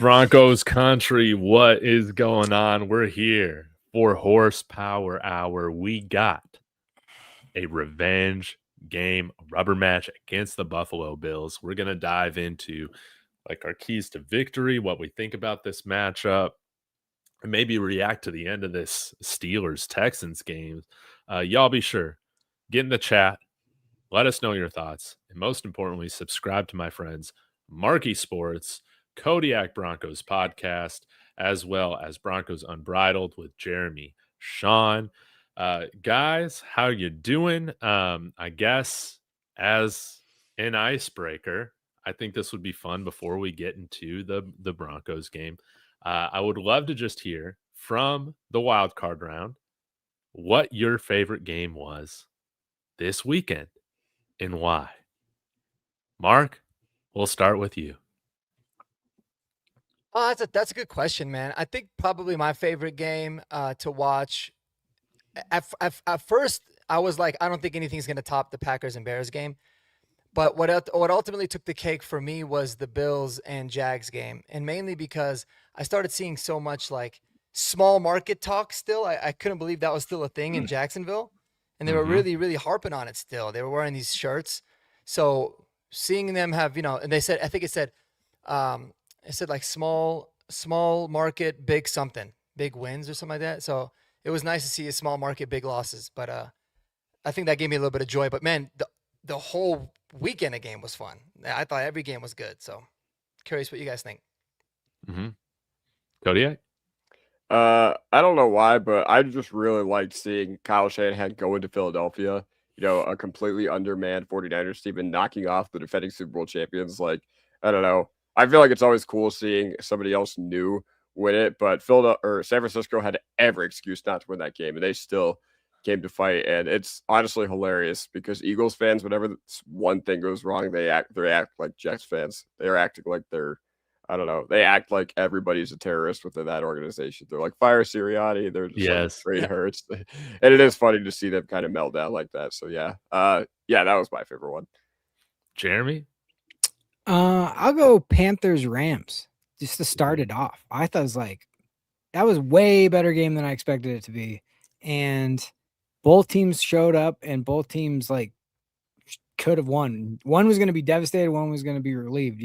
Broncos country, what is going on? We're here for Horsepower Hour. We got a revenge game, a rubber match against the Buffalo Bills. We're going to dive into like our keys to victory, what we think about this matchup, and maybe react to the end of this Steelers-Texans game. Y'all be sure, get in the chat, let us know your thoughts, and most importantly, subscribe to my friends Marky Sports, Kodiak Broncos podcast, as well as Broncos Unbridled with Jeremy, Sean. Guys, how you doing? I guess as an icebreaker, I think this would be fun before we get into the Broncos game. I would love to just hear from the wild card round what your favorite game was this weekend and why. Mark, we'll start with you. Oh, that's a good question, man. I think probably my favorite game to watch. At first, I was like, I don't think anything's going to top the Packers and Bears game. But what ultimately took the cake for me was the Bills and Jags game, and mainly because I started seeing so much like small market talk. Still, I couldn't believe that was still a thing in Jacksonville, and they were really, really harping on it. Still, they were wearing these shirts. So seeing them have, and they said, I think it said like small market, big something, big wins or something like that. So it was nice to see a small market, big losses. But I think that gave me a little bit of joy. But man, the whole weekend of game was fun. I thought every game was good. So curious what you guys think. Kodiak? I don't know why, but I just really liked seeing Kyle Shanahan go into Philadelphia, a completely undermanned 49ers team and knocking off the defending Super Bowl champions. Like, I don't know. I feel like it's always cool seeing somebody else new win it, but San Francisco had every excuse not to win that game, and they still came to fight. And it's honestly hilarious because Eagles fans, whenever one thing goes wrong, they act like Jets fans. They're acting like I don't know. They act like everybody's a terrorist within that organization. They're like, fire Sirianni. They're just like, trade Hurts. And it is funny to see them kind of melt down like that. So yeah, that was my favorite one. Jeremy? I'll go Panthers Rams just to start it off. I thought that was way better game than I expected it to be. And both teams showed up and both teams could have won. One was going to be devastated. One was going to be relieved,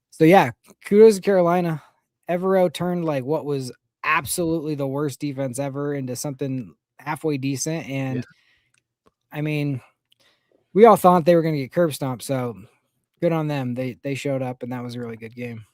So yeah, kudos to Carolina. Evero turned what was absolutely the worst defense ever into something halfway decent. And I mean, we all thought they were going to get curb stomped. So good on them. They showed up, and that was a really good game.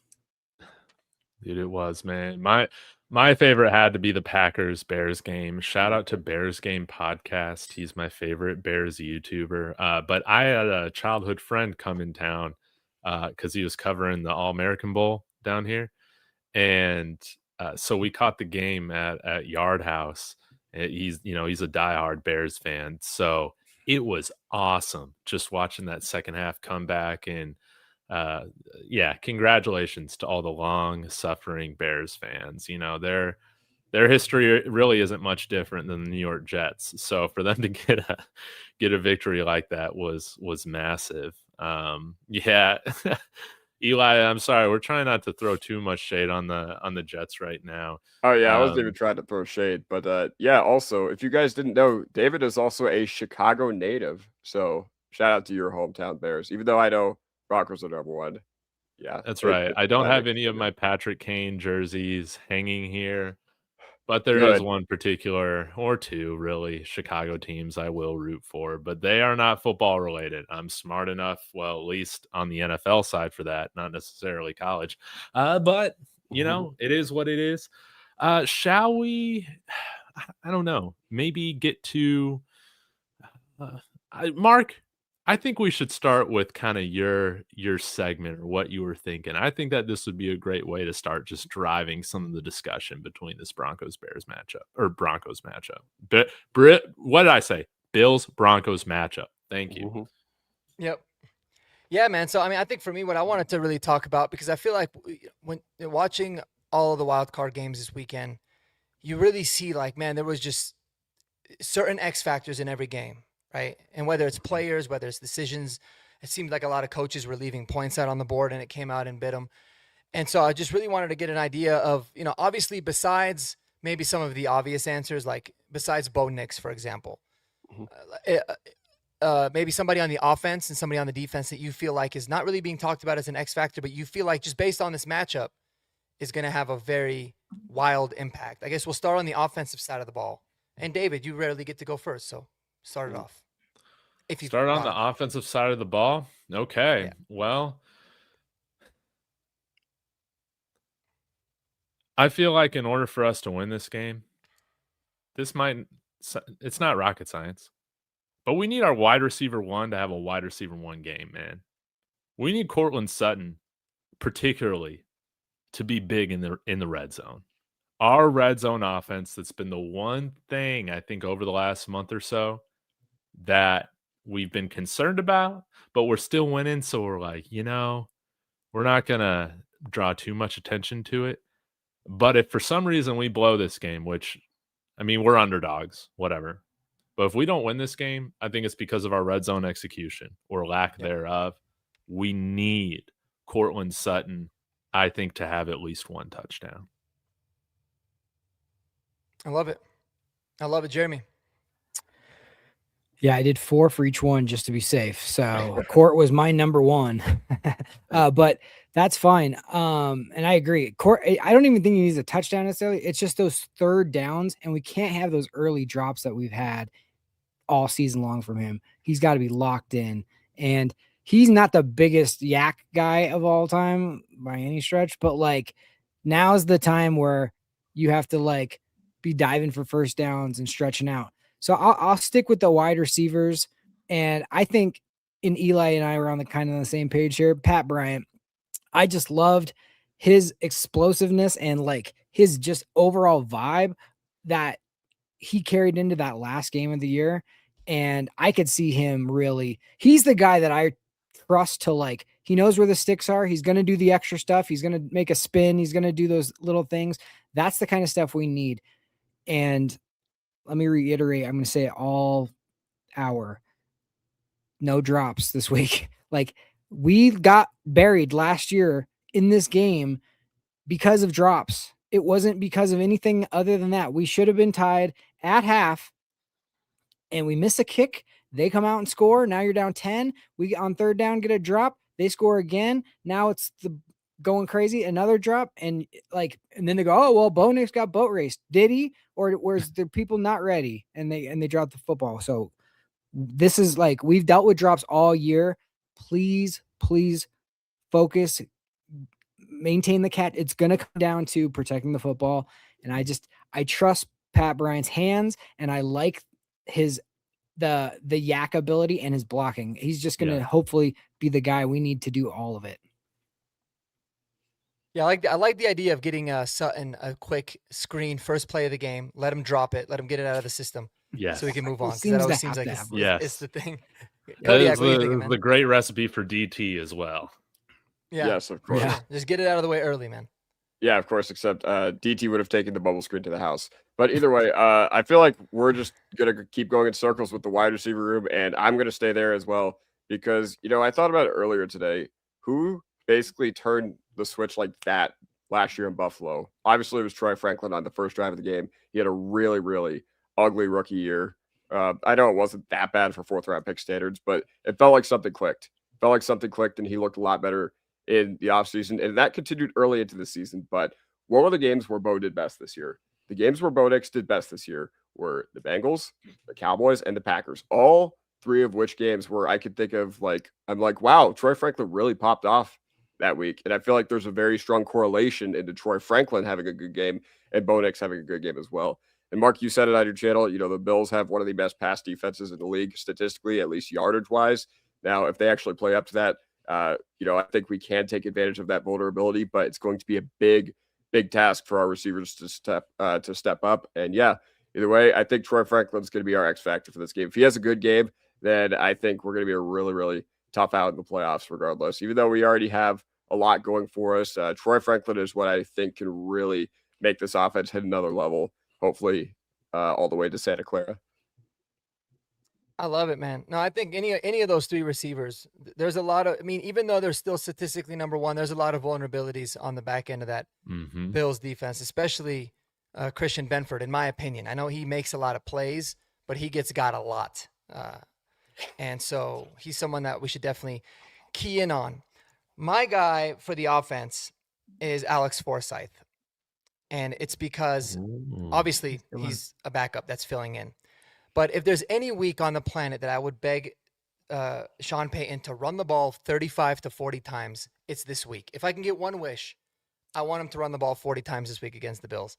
Dude, it was, man. My favorite had to be the Packers-Bears game. Shout out to Bears Game Podcast. He's my favorite Bears YouTuber. But I had a childhood friend come in town because he was covering the All-American Bowl down here. And so we caught the game at Yard House. He's a diehard Bears fan. So it was awesome just watching that second half comeback. And congratulations to all the long-suffering Bears fans. Their history really isn't much different than the New York Jets. So for them to get a victory like that was massive. Eli, I'm sorry, we're trying not to throw too much shade on the Jets right now. Oh yeah, I wasn't even trying to throw shade, but also, if you guys didn't know, David is also a Chicago native. So shout out to your hometown Bears, even though I know Broncos are number one. Yeah, that's right. I don't have any of my Patrick Kane jerseys hanging here, but there is one particular, or two really, Chicago teams I will root for, but they are not football related. I'm smart enough, well, at least on the NFL side for that, not necessarily college. But it is what it is. Shall we? I don't know. Maybe get to Mark. I think we should start with kind of your segment or what you were thinking. I think that this would be a great way to start just driving some of the discussion between this Broncos-Bears matchup or Broncos matchup. But what did I say? Bills-Broncos matchup. Thank you. Yep. Yeah, man. So, I think for me, what I wanted to really talk about, because I feel like when watching all of the wild card games this weekend, you really see there was just certain X factors in every game. Right. And whether it's players, whether it's decisions, it seemed like a lot of coaches were leaving points out on the board and it came out and bit them. And so I just really wanted to get an idea of, obviously besides maybe some of the obvious answers, like besides Bo Nix, for example, maybe somebody on the offense and somebody on the defense that you feel like is not really being talked about as an X factor, but you feel like just based on this matchup is going to have a very wild impact. I guess we'll start on the offensive side of the ball. And David, you rarely get to go first, so start it off. If you start on the offensive side of the ball. Okay. Yeah. Well, I feel like in order for us to win this game, it's not rocket science, but we need our wide receiver one to have a wide receiver one game, man. We need Courtland Sutton particularly to be big in the red zone. Our red zone offense, that's been the one thing I think over the last month or so that we've been concerned about, but we're still winning. So we're like, we're not going to draw too much attention to it. But if for some reason we blow this game, which, we're underdogs, whatever. But if we don't win this game, I think it's because of our red zone execution or lack thereof. We need Courtland Sutton, I think, to have at least one touchdown. I love it. Jeremy. Yeah, I did 4 for each one just to be safe. So Court was my number one, but that's fine. And I agree. Court, I don't even think he needs a touchdown necessarily. It's just those third downs, and we can't have those early drops that we've had all season long from him. He's got to be locked in, and he's not the biggest yak guy of all time by any stretch, but like now's the time where you have to be diving for first downs and stretching out. So I'll stick with the wide receivers, and I think Eli and I were on the same page here. Pat Bryant, I just loved his explosiveness and his just overall vibe that he carried into that last game of the year. And I could see him he's the guy that I trust to he knows where the sticks are. He's going to do the extra stuff. He's going to make a spin. He's going to do those little things. That's the kind of stuff we need. And let me reiterate, I'm going to say it all hour. No drops this week. We got buried last year in this game because of drops. It wasn't because of anything other than that. We should have been tied at half, and we miss a kick. They come out and score. Now you're down 10. We on third down get a drop. They score again. Now it's going crazy. Another drop, and then they go, oh well, Bo Nix got boat raced. Did he? Or was the people not ready and they dropped the football? So this is we've dealt with drops all year. Please focus, maintain the catch. It's gonna come down to protecting the football, and I trust Pat Bryant's hands, and I like the yak ability and his blocking. He's just gonna hopefully be the guy we need to do all of it. Yeah, I like the idea of getting Sutton a quick screen first play of the game. Let him drop it. Let him get it out of the system. Yeah, so we can move on. That always seems like it's the thing. Kodiak, the great recipe for DT as well. Yeah. Yes, of course. Yeah. Just get it out of the way early, man. Yeah, of course. Except DT would have taken the bubble screen to the house. But either way, I feel like we're just gonna keep going in circles with the wide receiver room, and I'm gonna stay there as well because I thought about it earlier today. Who basically turned the switch like that last year in Buffalo? Obviously, it was Troy Franklin on the first drive of the game. He had a really, really ugly rookie year. I know it wasn't that bad for fourth round pick standards, but it felt like something clicked. And he looked a lot better in the offseason, and that continued early into the season. But what were the games where Bo did best this year? The games where Bo Nix did best this year were the Bengals, the Cowboys, and the Packers. All three of which games where I could think of I'm like, wow, Troy Franklin really popped off that week. And I feel like there's a very strong correlation into Troy Franklin having a good game and Bo Nix having a good game as well. And Mark, you said it on your channel, the Bills have one of the best pass defenses in the league statistically, at least yardage wise. Now, if they actually play up to that, I think we can take advantage of that vulnerability, but it's going to be a big task for our receivers to step up. And yeah, either way, I think Troy Franklin's going to be our X factor for this game. If he has a good game, then I think we're going to be a really, really tough out in the playoffs regardless. Even though we already have a lot going for us, Troy Franklin is what I think can really make this offense hit another level, hopefully all the way to Santa Clara. I love it, man. No, I think any of those three receivers, there's a lot of. I mean, even though they're still statistically number one, there's a lot of vulnerabilities on the back end of that Mm-hmm. Bills defense, especially Christian Benford, in my opinion. I know he makes a lot of plays, but he gets got a lot. And so he's someone that we should definitely key in on. My guy for the offense is Alex Forsythe. And it's because obviously Good one. he's a backup that's filling in. But if there's any week on the planet that I would beg Sean Payton to run the ball 35 to 40 times, it's this week. If I can get one wish, I want him to run the ball 40 times this week against the Bills,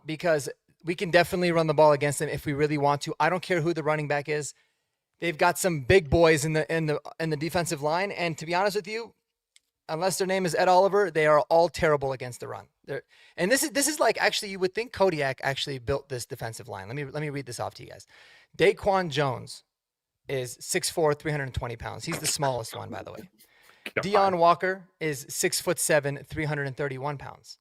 because we can definitely run the ball against them if we really want to. I don't care who the running back is. They've got some big boys in the defensive line, and to be honest with you, unless their name is Ed Oliver, they are all terrible against the run. And this is like, actually, you would think Kodiak actually built this defensive line. Let me read this off to you guys. Daquan Jones is 6'4", 320 pounds. He's the smallest one, by the way. Deion Walker is 6'7", 331 pounds.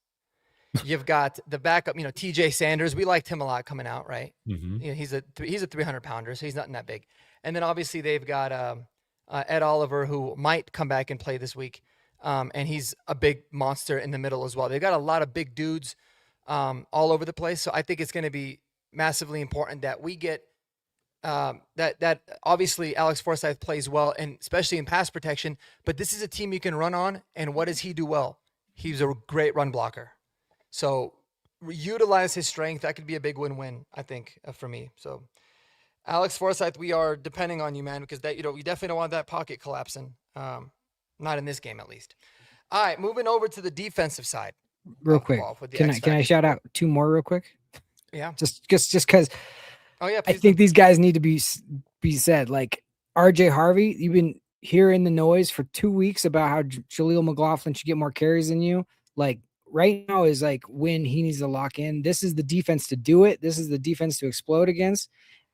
You've got the backup, TJ Sanders. We liked him a lot coming out, right? Mm-hmm. He's a 300 pounder, so he's not that big. And then obviously they've got Ed Oliver, who might come back and play this week. And he's a big monster in the middle as well. They've got a lot of big dudes all over the place. So I think it's going to be massively important that we get that obviously Alex Forsythe plays well, and especially in pass protection. But this is a team you can run on. And what does he do well? He's a great run blocker. So utilize his strength. That could be a big win-win, I think, for me. So Alex Forsythe, we are depending on you, man, because that we definitely don't want that pocket collapsing. Not in this game, at least. All right, moving over to the defensive side. Real quick, can I shout out two more real quick? Yeah. Just because. Oh yeah. I think these guys need to be said. Like RJ Harvey, you've been hearing the noise for 2 weeks about how Jaleel McLaughlin should get more carries than you. Like right now is like when he needs to lock in. This is the defense to do it. This is the defense to explode against.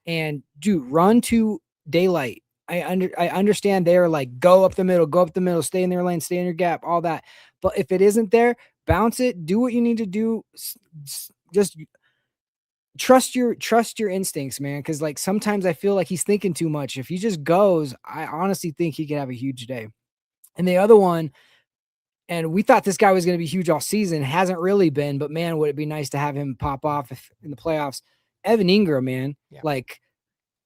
And dude, run to daylight. I understand they're like, go up the middle, stay in their lane, stay in your gap, all that. But if it isn't there, bounce it, do what you need to do. Just trust your instincts, man. Cause like sometimes I feel like he's thinking too much. If he just goes, I honestly think he could have a huge day. And the other one, and we thought this guy was going to be huge all season, hasn't really been, but man, would it be nice to have him pop off in the playoffs. Evan Ingram, man, like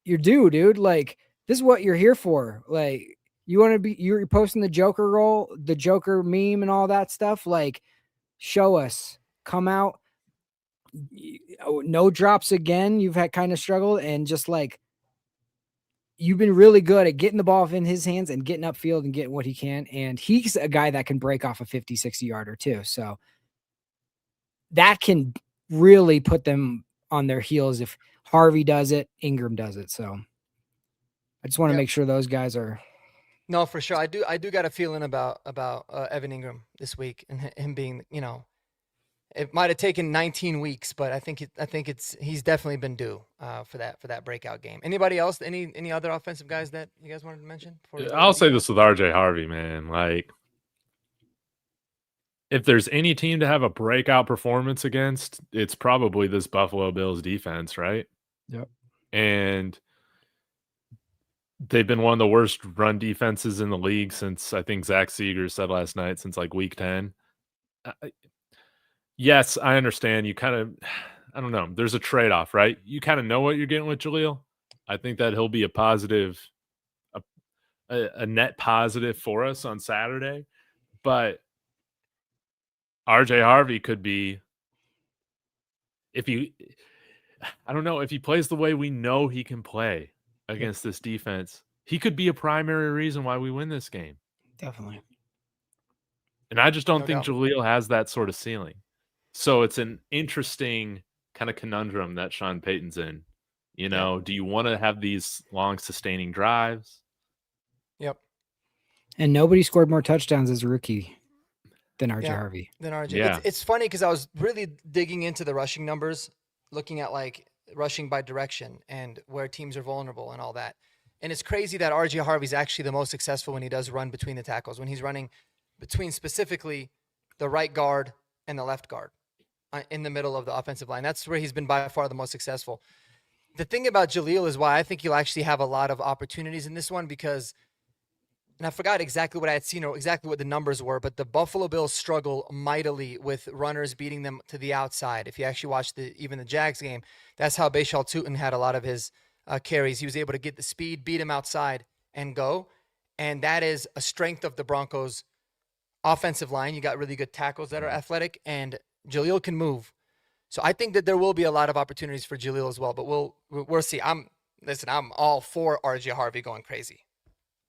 you're due, dude. Like, this is what you're here for. Like, you want to be, you're posting the Joker role, the Joker meme and all that stuff. Like, show us, come out. No drops again. You've had kind of struggled, and just like, you've been really good at getting the ball in his hands and getting upfield and getting what he can. And he's a guy that can break off a 50, 60 yarder too. So that can really put them on their heels. If Harvey does it, Ingram does it. So I just want to make sure those guys are. No, for sure. I do got a feeling about Evan Ingram this week, and him being, it might have taken 19 weeks, but I think he's definitely been due for that breakout game. Anybody else? Any other offensive guys that you guys wanted to mention? I'll say this with RJ Harvey, man. Like, if there's any team to have a breakout performance against, it's probably this Buffalo Bills defense, right? Yep. And they've been one of the worst run defenses in the league since, I think Zach Seeger said last night, since like week 10. Yes, I understand. You kind of, I don't know. There's a trade-off, right? You kind of know what you're getting with Jaleel. I think that he'll be a positive, a net positive for us on Saturday. But RJ Harvey could be, if he plays the way we know he can play against this defense, he could be a primary reason why we win this game. Definitely. And I just don't think Jaleel has that sort of ceiling. So it's an interesting kind of conundrum that Sean Payton's in. Do you want to have these long sustaining drives? Yep. And nobody scored more touchdowns as a rookie than RJ Harvey. Than RJ. Yeah. It's funny because I was really digging into the rushing numbers, looking at like rushing by direction and where teams are vulnerable and all that. And it's crazy that RJ Harvey's actually the most successful when he does run between the tackles, when he's running between specifically the right guard and the left guard in the middle of the offensive line. That's where he's been by far the most successful. The thing about Jaleel is why I think you'll actually have a lot of opportunities in this one because, and I forgot exactly what I had seen or exactly what the numbers were, but the Buffalo Bills struggle mightily with runners beating them to the outside. If you actually watch even the Jags game, that's how Bashal Tutin had a lot of his carries. He was able to get the speed, beat him outside, and go. And that is a strength of the Broncos' offensive line. You got really good tackles that are athletic, and Jaleel can move. So I think that there will be a lot of opportunities for Jaleel as well, but we'll see. I'm all for RJ Harvey going crazy.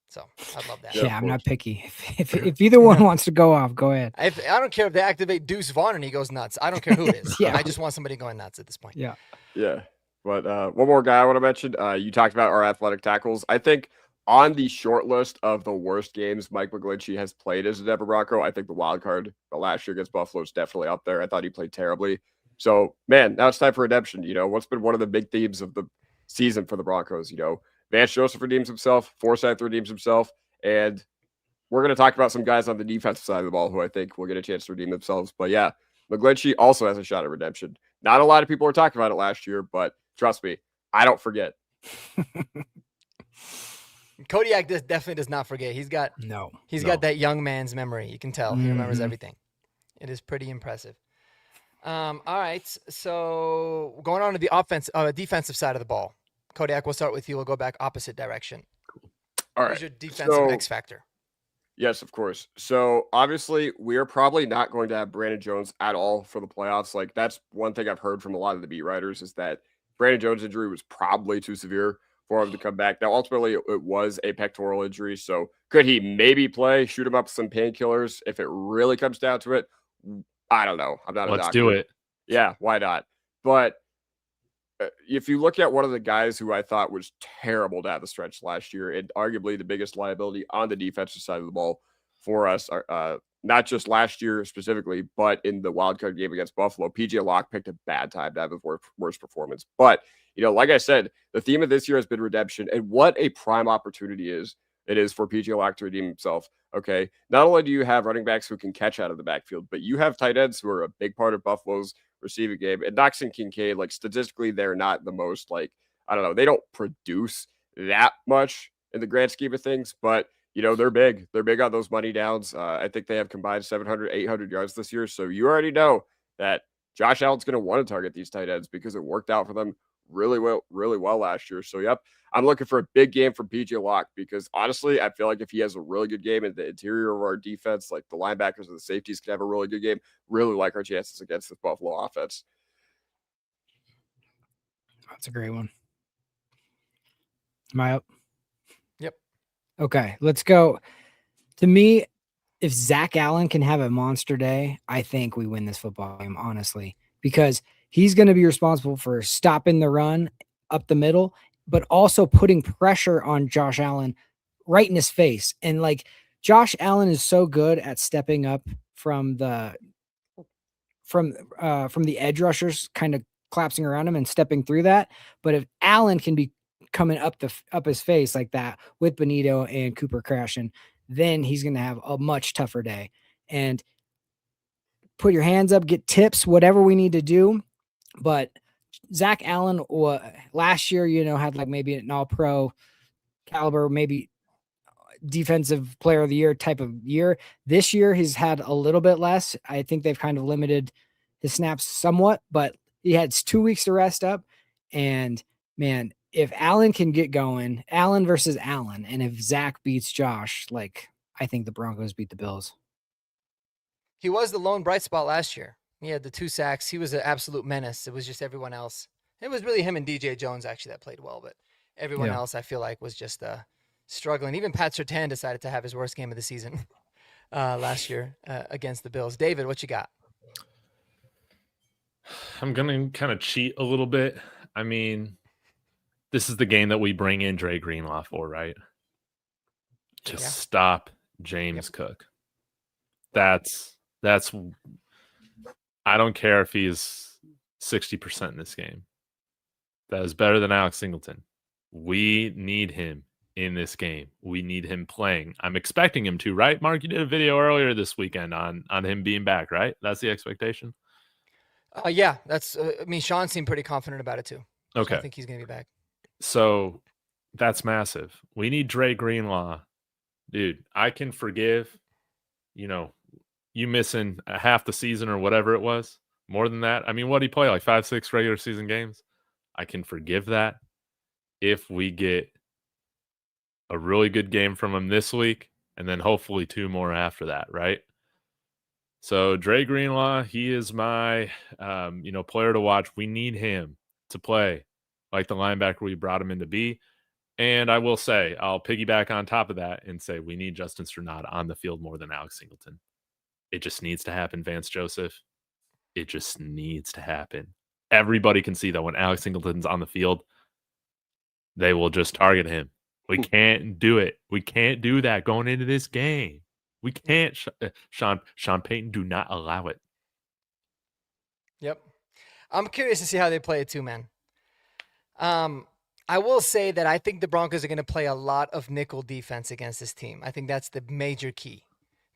So I'd love that. Yeah, I'm not picky. If either one wants to go off, go ahead. I don't care if they activate Deuce Vaughn and he goes nuts. I don't care who it is. Yeah. I just want somebody going nuts at this point. Yeah. Yeah. But one more guy I want to mention. You talked about our athletic tackles. I think on the short list of the worst games Mike McGlinchey has played as a Denver Bronco, I think the wild card last year against Buffalo is definitely up there. I thought he played terribly. So, man, now it's time for redemption. What's been one of the big themes of the season for the Broncos? Vance Joseph redeems himself, Forsythe redeems himself, and we're going to talk about some guys on the defensive side of the ball who I think will get a chance to redeem themselves. But yeah, McGlinchey also has a shot at redemption. Not a lot of people were talking about it last year, but trust me, I don't forget. Kodiak definitely does not forget. He's got that young man's memory. You can tell he remembers everything. It is pretty impressive. All right, so going on to the defensive side of the ball. Kodiak, we'll start with you. We'll go back opposite direction. Cool. All right. Who's your defensive X factor? Yes, of course. So obviously, we are probably not going to have Brandon Jones at all for the playoffs. Like that's one thing I've heard from a lot of the beat writers is that Brandon Jones' injury was probably too severe for him to come back. Now, ultimately, it was a pectoral injury. So could he maybe play, shoot him up some painkillers if it really comes down to it? I don't know. I'm not a doctor. Let's do it. Yeah, why not? But if you look at one of the guys who I thought was terrible down the stretch last year, and arguably the biggest liability on the defensive side of the ball for us, not just last year specifically, but in the wildcard game against Buffalo, PJ Locke picked a bad time to have his worst performance. But, like I said, the theme of this year has been redemption, and what a prime opportunity it is for PJ Locke to redeem himself. Okay, not only do you have running backs who can catch out of the backfield, but you have tight ends who are a big part of Buffalo's receiving game. And Knox and Kincaid, like statistically, they're not the most I don't know, they don't produce that much in the grand scheme of things, but they're big. They're big on those money downs. I think they have combined 700, 800 yards this year. So you already know that Josh Allen's going to want to target these tight ends because it worked out for them really well last year. So yep, I'm looking for a big game from PJ Locke because honestly, I feel like if he has a really good game in the interior of our defense, like the linebackers and the safeties can have a really good game, really like our chances against this Buffalo offense. That's a great one. Am I up? Yep. Okay, let's go. To me, if Zach Allen can have a monster day, I think we win this football game, honestly, because he's going to be responsible for stopping the run up the middle, but also putting pressure on Josh Allen right in his face. And Josh Allen is so good at stepping up from the edge rushers kind of collapsing around him and stepping through that. But if Allen can be coming up his face like that with Benito and Cooper crashing, then he's going to have a much tougher day. And put your hands up, get tips, whatever we need to do. But Zach Allen last year, had maybe an all-pro caliber, maybe defensive player of the year type of year. This year, he's had a little bit less. I think they've kind of limited his snaps somewhat, but he had 2 weeks to rest up. And man, if Allen can get going, Allen versus Allen, and if Zach beats Josh, I think the Broncos beat the Bills. He was the lone bright spot last year. He had the 2 sacks. He was an absolute menace. It was just everyone else. It was really him and DJ Jones actually that played well, but everyone else I feel like was just struggling. Even Pat Surtain decided to have his worst game of the season last year against the Bills. David, what you got? I'm going to kind of cheat a little bit. I mean, this is the game that we bring in Dre Greenlaw for, right? To stop James Cook. That's I don't care if he's 60% in this game. That is better than Alex Singleton. We need him in this game. We need him playing. I'm expecting him to, right? Mark, you did a video earlier this weekend on him being back, right? That's the expectation? Yeah, that's. Sean seemed pretty confident about it too. So Okay. I think he's going to be back. So that's massive. We need Dre Greenlaw. Dude, I can forgive, you missing half the season or whatever it was. More than that. I mean, what did he play? Like 5-6 regular season games? I can forgive that if we get a really good game from him this week and then hopefully 2 more after that, right? So Dre Greenlaw, he is my, player to watch. We need him to play like the linebacker we brought him in to be. And I will say, I'll piggyback on top of that and say we need Justin Strnad on the field more than Alex Singleton. It just needs to happen, Vance Joseph. It just needs to happen. Everybody can see that when Alex Singleton's on the field, they will just target him. We can't do it. We can't do that going into this game. We can't. Sean Payton, do not allow it. Yep. I'm curious to see how they play it too, man. I will say that I think the Broncos are going to play a lot of nickel defense against this team. I think that's the major key.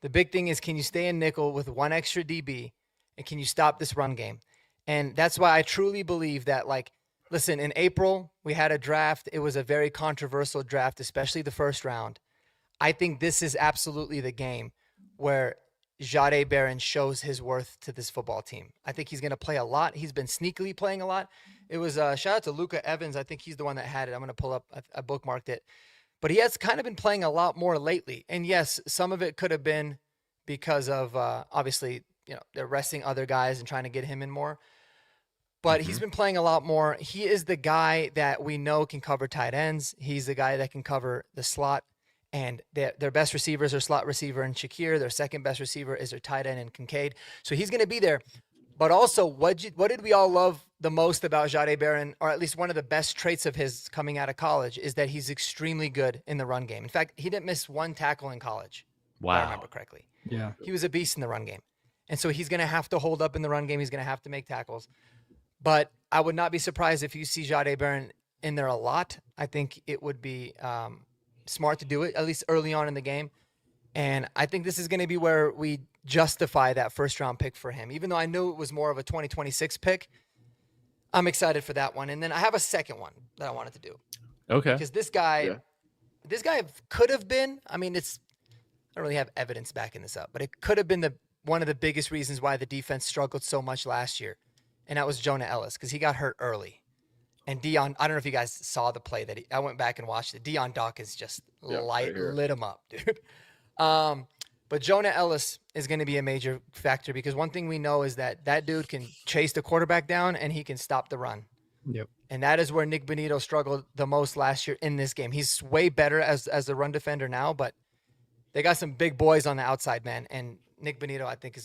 The big thing is, can you stay in nickel with one extra DB, and can you stop this run game? And that's why I truly believe that, listen, in April, we had a draft. It was a very controversial draft, especially the first round. I think this is absolutely the game where Jahdae Barron shows his worth to this football team. I think he's going to play a lot. He's been sneakily playing a lot. It was shout out to Luca Evans. I think he's the one that had it. I'm going to pull up. I bookmarked it. But he has kind of been playing a lot more lately. And yes, some of it could have been because of obviously, they're resting other guys and trying to get him in more. But he's been playing a lot more. He is the guy that we know can cover tight ends. He's the guy that can cover the slot. And their best receivers are slot receiver and Shakir. Their second best receiver is their tight end and Kincaid. So he's going to be there. But also, what did we all love the most about Jahdae Barron, or at least one of the best traits of his coming out of college, is that he's extremely good in the run game. In fact, he didn't miss one tackle in college. Wow. If I remember correctly. Yeah. He was a beast in the run game. And so he's going to have to hold up in the run game. He's going to have to make tackles. But I would not be surprised if you see Jahdae Barron in there a lot. I think it would be smart to do it, at least early on in the game. And I think this is going to be where we justify that first-round pick for him. Even though I knew it was more of a 2026 pick, I'm excited for that one. And then I have a second one that I wanted to do. Okay. Because this guy could have been, I don't really have evidence backing this up, but it could have been one of the biggest reasons why the defense struggled so much last year. And that was Jonah Ellis, because he got hurt early. And Dion, I don't know if you guys saw the play I went back and watched it. Dion Dawkins just lit him up, dude. But Jonah Ellis is going to be a major factor, because one thing we know is that dude can chase the quarterback down and he can stop the run. Yep. And that is where Nick Bonito struggled the most last year in this game. He's way better as a run defender now, but they got some big boys on the outside, man. And Nick Bonito, I think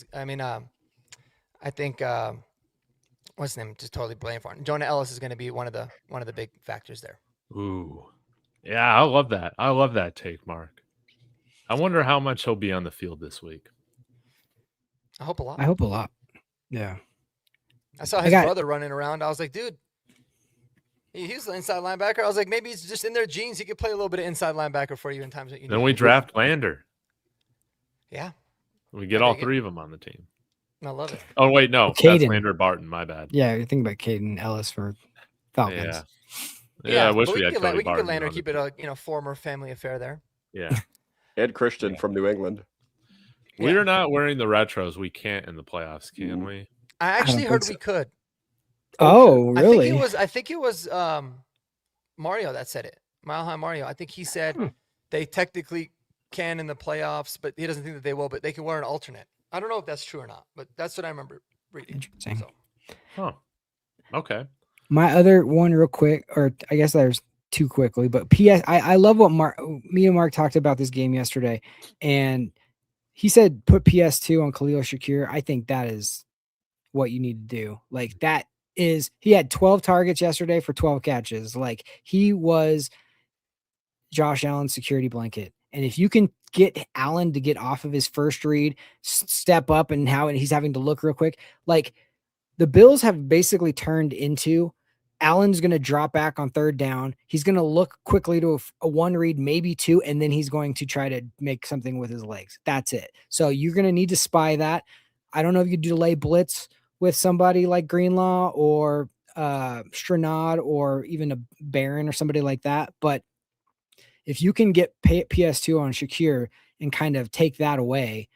what's his name? Just totally blank for him. Jonah Ellis is going to be one of the big factors there. Ooh. Yeah, I love that. I love that take, Mark. I wonder how much he'll be on the field this week. I hope a lot. Yeah. I saw his brother running around. I was like, dude, he's the inside linebacker. I was like, maybe he's just in their genes. He could play a little bit of inside linebacker for you in times that you need. Then we draft Lander. Yeah. We get all three of them on the team. I love it. Oh, wait, no. Caden. That's Lander Barton. My bad. Yeah, you think about Caden Ellis for Falcons. Yeah, I wish we had we Cody can Barton. get Lander, keep it a former family affair there. Yeah. And Christian from New England. We're not wearing the retros. We can't in the playoffs, can we? I actually heard we could. Oh, really? I think it was Mario that said it. Mile High Mario. I think he said they technically can in the playoffs, but he doesn't think that they will, but they can wear an alternate. I don't know if that's true or not, but that's what I remember reading. Interesting. Oh, okay. My other one real quick, or I guess there's two quickly, but PS, I love what me and Mark talked about this game yesterday, and he said put PS2 on Khalil Shakir. I think that is what you need to do. Like he had 12 targets yesterday for 12 catches. Like he was Josh Allen's security blanket. And if you can get Allen to get off of his first read, step up, and how he's having to look real quick, like the Bills have basically turned into Allen's going to drop back on third down. He's going to look quickly to a one read, maybe two, and then he's going to try to make something with his legs. That's it. So you're going to need to spy that. I don't know if you delay blitz with somebody like Greenlaw or Stranad or even a Barron or somebody like that. But if you can get PS2 on Shakir and kind of take that away,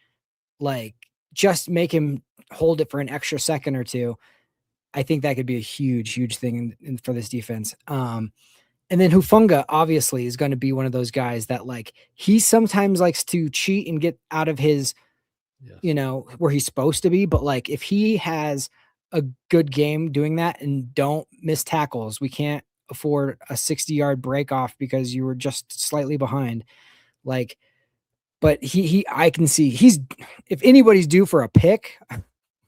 like just make him hold it for an extra second or two, I think that could be a huge, huge thing for this defense. And then Hufanga obviously is going to be one of those guys that like he sometimes likes to cheat and get out of his, where he's supposed to be. But like if he has a good game doing that and don't miss tackles, we can't afford a 60-yard break off because you were just slightly behind. Like, but I can see if anybody's due for a pick,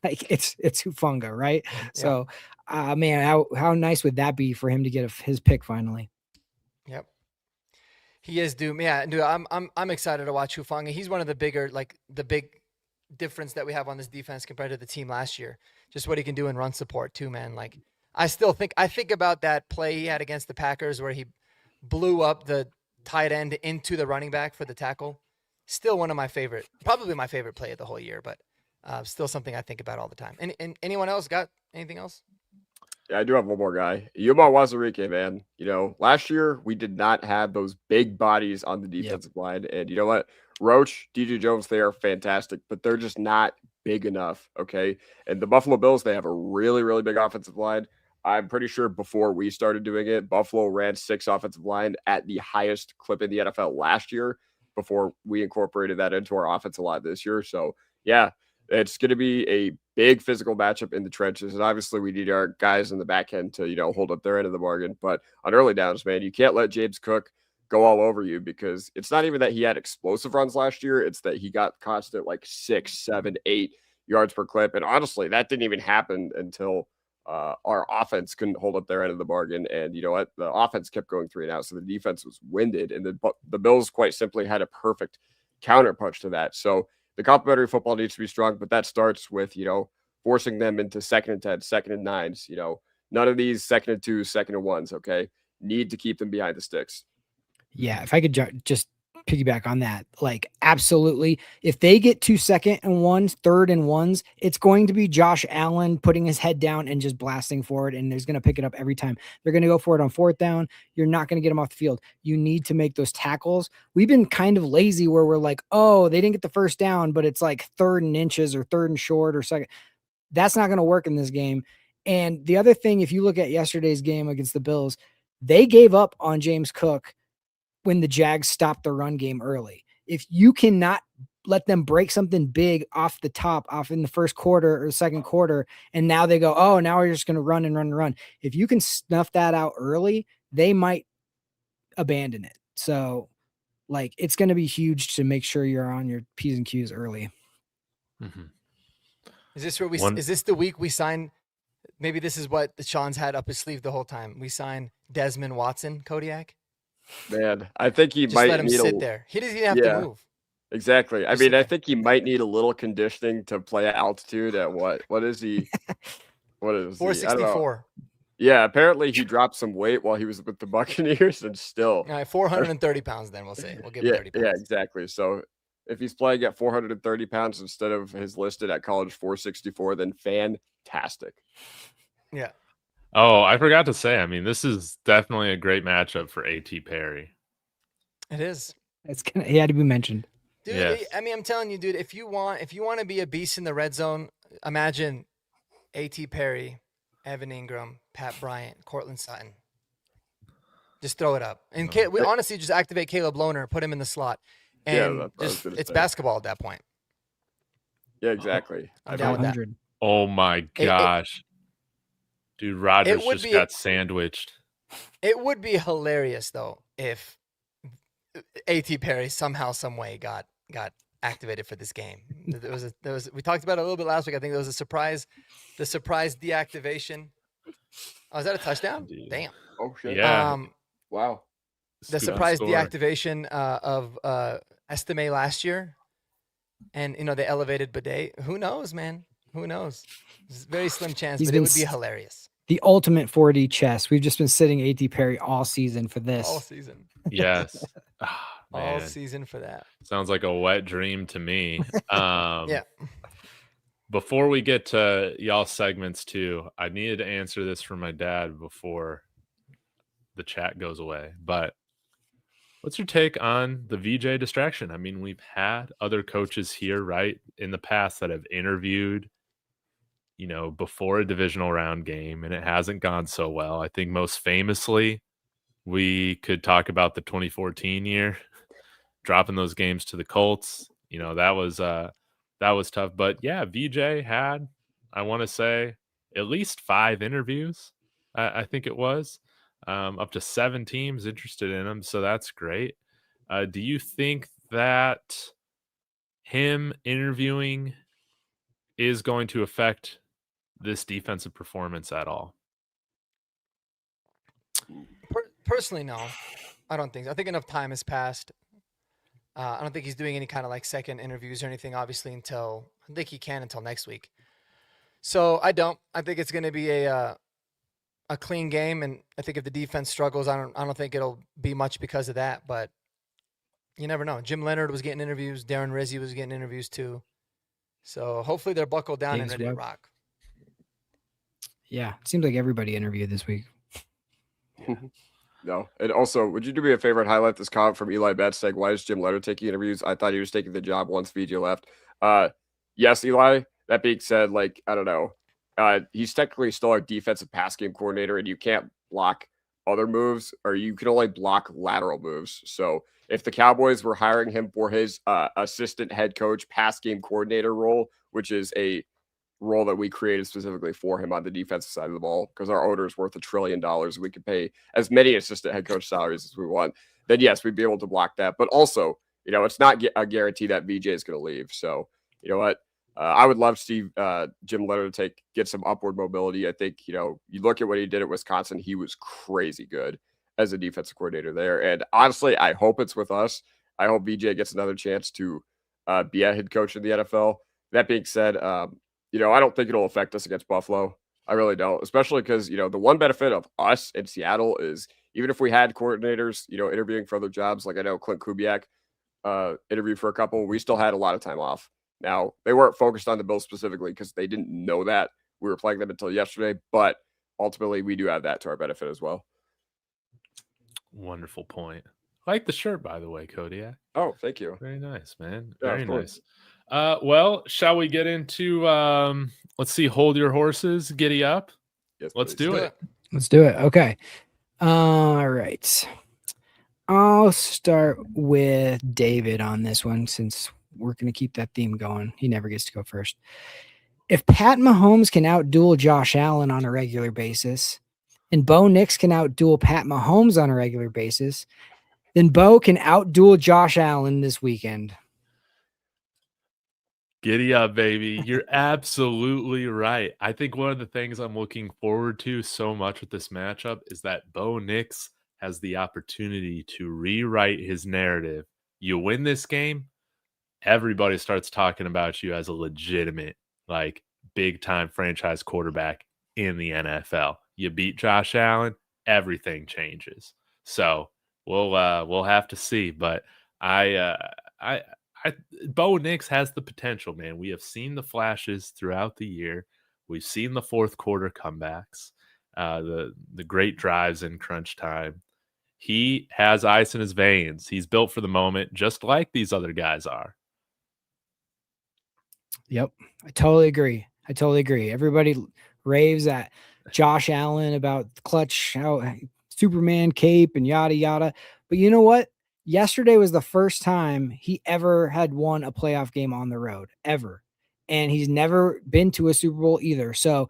like it's Hufanga, right? Yeah. So, man, how nice would that be for him to get his pick finally? Yep, he is due. Yeah, dude, I'm excited to watch Hufanga. He's one of the bigger, like the big difference that we have on this defense compared to the team last year. Just what he can do in run support too, man. Like I think about that play he had against the Packers where he blew up the tight end into the running back for the tackle. Still one of my favorite, probably my favorite play of the whole year, but still something I think about all the time. And anyone else got anything else? Yeah, I do have one more guy. Yuma Wazirike, man. Last year we did not have those big bodies on the defensive line. And you know what? Roach, DJ Jones, they are fantastic, but they're just not big enough. Okay. And the Buffalo Bills, they have a really, really big offensive line. I'm pretty sure before we started doing it, Buffalo ran 6 offensive line at the highest clip in the NFL last year before we incorporated that into our offensive line this year. So, yeah, it's going to be a big physical matchup in the trenches. And obviously we need our guys in the back end to, hold up their end of the bargain. But on early downs, man, you can't let James Cook go all over you because it's not even that he had explosive runs last year. It's that he got constant like 6, 7, 8 yards per clip. And honestly, that didn't even happen until our offense couldn't hold up their end of the bargain. And you know what? The offense kept going 3 and out. So the defense was winded. And the Bills quite simply had a perfect counterpunch to that. So the complementary football needs to be strong, but that starts with, forcing them into 2nd and 10, 2nd and 9s. None of these 2nd and 2s, 2nd and 1s, okay? Need to keep them behind the sticks. Yeah, if I could just piggyback on that, like absolutely. If they get 2 2nd and 1s, 3rd and 1s, it's going to be Josh Allen putting his head down and just blasting forward, and he's going to pick it up every time. They're going to go for it on 4th down. You're not going to get them off the field. You need to make those tackles. We've been kind of lazy where we're like, oh, they didn't get the 1st down, but it's like 3rd and inches or 3rd and short or 2nd. That's not going to work in this game. And the other thing, if you look at yesterday's game against the Bills, they gave up on James Cook when the Jags stopped the run game early. If you cannot let them break something big off the top, off in the 1st quarter or 2nd quarter, and now they go, oh, now we're just going to run and run and run. If you can snuff that out early, they might abandon it. So, like, it's going to be huge to make sure you're on your P's and Q's early. Mm-hmm. Is this where is this the week we sign? Maybe this is what the Sean's had up his sleeve the whole time. We sign Desmond Watson, Kodiak. Man, I think he just might let him need sit there. He doesn't even have to move. Exactly. I mean, I think he might need a little conditioning to play at altitude at what? What is he? What is 464? Yeah, apparently he dropped some weight while he was with the Buccaneers and still. All right, 430 pounds then we'll say. We'll give him 30 pounds. Yeah, exactly. So if he's playing at 430 pounds instead of his listed at college 464, then fantastic. Yeah. Oh, I forgot to say, I mean, this is definitely a great matchup for A.T. Perry. It is. He had to be mentioned. Dude, yes. I mean, I'm telling you, dude, if you want to be a beast in the red zone, imagine A.T. Perry, Evan Ingram, Pat Bryant, Cortland Sutton. Just throw it up. And we honestly just activate Caleb Lohner, put him in the slot. And it's basketball at that point. Yeah, exactly. I'm down with that. Oh my gosh. Dude, Rodgers just got sandwiched. It would be hilarious though if A.T. Perry somehow, some way got activated for this game. There was we talked about it a little bit last week. I think there was the surprise deactivation. Oh, is that a touchdown? Dude. Damn. Oh shit. Yeah. Wow. The surprise deactivation of Estime last year, and they elevated Bidet. Who knows, man? Who knows? It's a very slim chance, but it would be hilarious. The ultimate 4D chess. We've just been sitting A.T. Perry all season for this. All season. Yes. All season for that. Sounds like a wet dream to me. Yeah. before we get to y'all segments too, I needed to answer this for my dad before the chat goes away. But what's your take on the VJ distraction? I mean, we've had other coaches here, right, in the past that have interviewed, before a divisional round game, and it hasn't gone so well. I think most famously, we could talk about the 2014 year, dropping those games to the Colts. That was tough. But yeah, VJ had, I want to say, at least 5 interviews. I think it was up to 7 teams interested in him. So that's great. Do you think that him interviewing is going to affect this defensive performance at all? Personally, no. I don't think so. I think enough time has passed. I don't think he's doing any kind of like second interviews or anything, obviously, until next week. So I think it's going to be a clean game, and I think if the defense struggles, I don't think it'll be much because of that. But you never know. Jim Leonard was getting interviews. Darren Rizzi was getting interviews too. So hopefully they're buckled down and ready to rock. Yeah, it seems like everybody interviewed this week. No. And also, would you do me a favor and highlight this comment from Eli Betts saying, why is Jim Leonard taking interviews? I thought he was taking the job once VJ left. Yes, Eli. That being said, I don't know. He's technically still our defensive pass game coordinator, and you can't block other moves, or you can only block lateral moves. So if the Cowboys were hiring him for his assistant head coach pass game coordinator role, which is a role that we created specifically for him on the defensive side of the ball, because our owner is worth $1 trillion. We could pay as many assistant head coach salaries as we want. Then yes, we'd be able to block that. But also, it's not a guarantee that VJ is going to leave. So you know what? I would love to see Jim Leonard get some upward mobility. I think, you look at what he did at Wisconsin, he was crazy good as a defensive coordinator there. And honestly, I hope it's with us. I hope VJ gets another chance to be a head coach in the NFL. That being said, I don't think it'll affect us against Buffalo. I really don't, especially because, the one benefit of us in Seattle is even if we had coordinators, interviewing for other jobs, like I know Clint Kubiak interviewed for a couple, we still had a lot of time off. Now, they weren't focused on the Bills specifically because they didn't know that we were playing them until yesterday, but ultimately we do have that to our benefit as well. Wonderful point. I like the shirt, by the way, Kodiak. Oh, thank you. Very nice, man. Yeah, Very nice. Well, shall we get into, let's see, hold your horses, giddy up? Yes, let's please. do it. Let's do it. Okay. All right. I'll start with David on this one since we're going to keep that theme going. He never gets to go first. If Pat Mahomes can outduel Josh Allen on a regular basis, and Bo Nix can outduel Pat Mahomes on a regular basis, then Bo can outduel Josh Allen this weekend. Giddy up, baby. You're absolutely right. I think one of the things I'm looking forward to so much with this matchup is that Bo Nix has the opportunity to rewrite his narrative. You win this game, everybody starts talking about you as a legitimate, big-time franchise quarterback in the NFL. You beat Josh Allen, everything changes. So we'll have to see. But Bo Nix has the potential, man. We have seen the flashes throughout the year. We've seen the fourth quarter comebacks, the great drives in crunch time. He has ice in his veins. He's built for the moment, just like these other guys are. Yep. I totally agree. Everybody raves at Josh Allen about clutch, Superman cape and yada, yada. But you know what? Yesterday was the first time he ever had won a playoff game on the road, ever. And he's never been to a Super Bowl either. So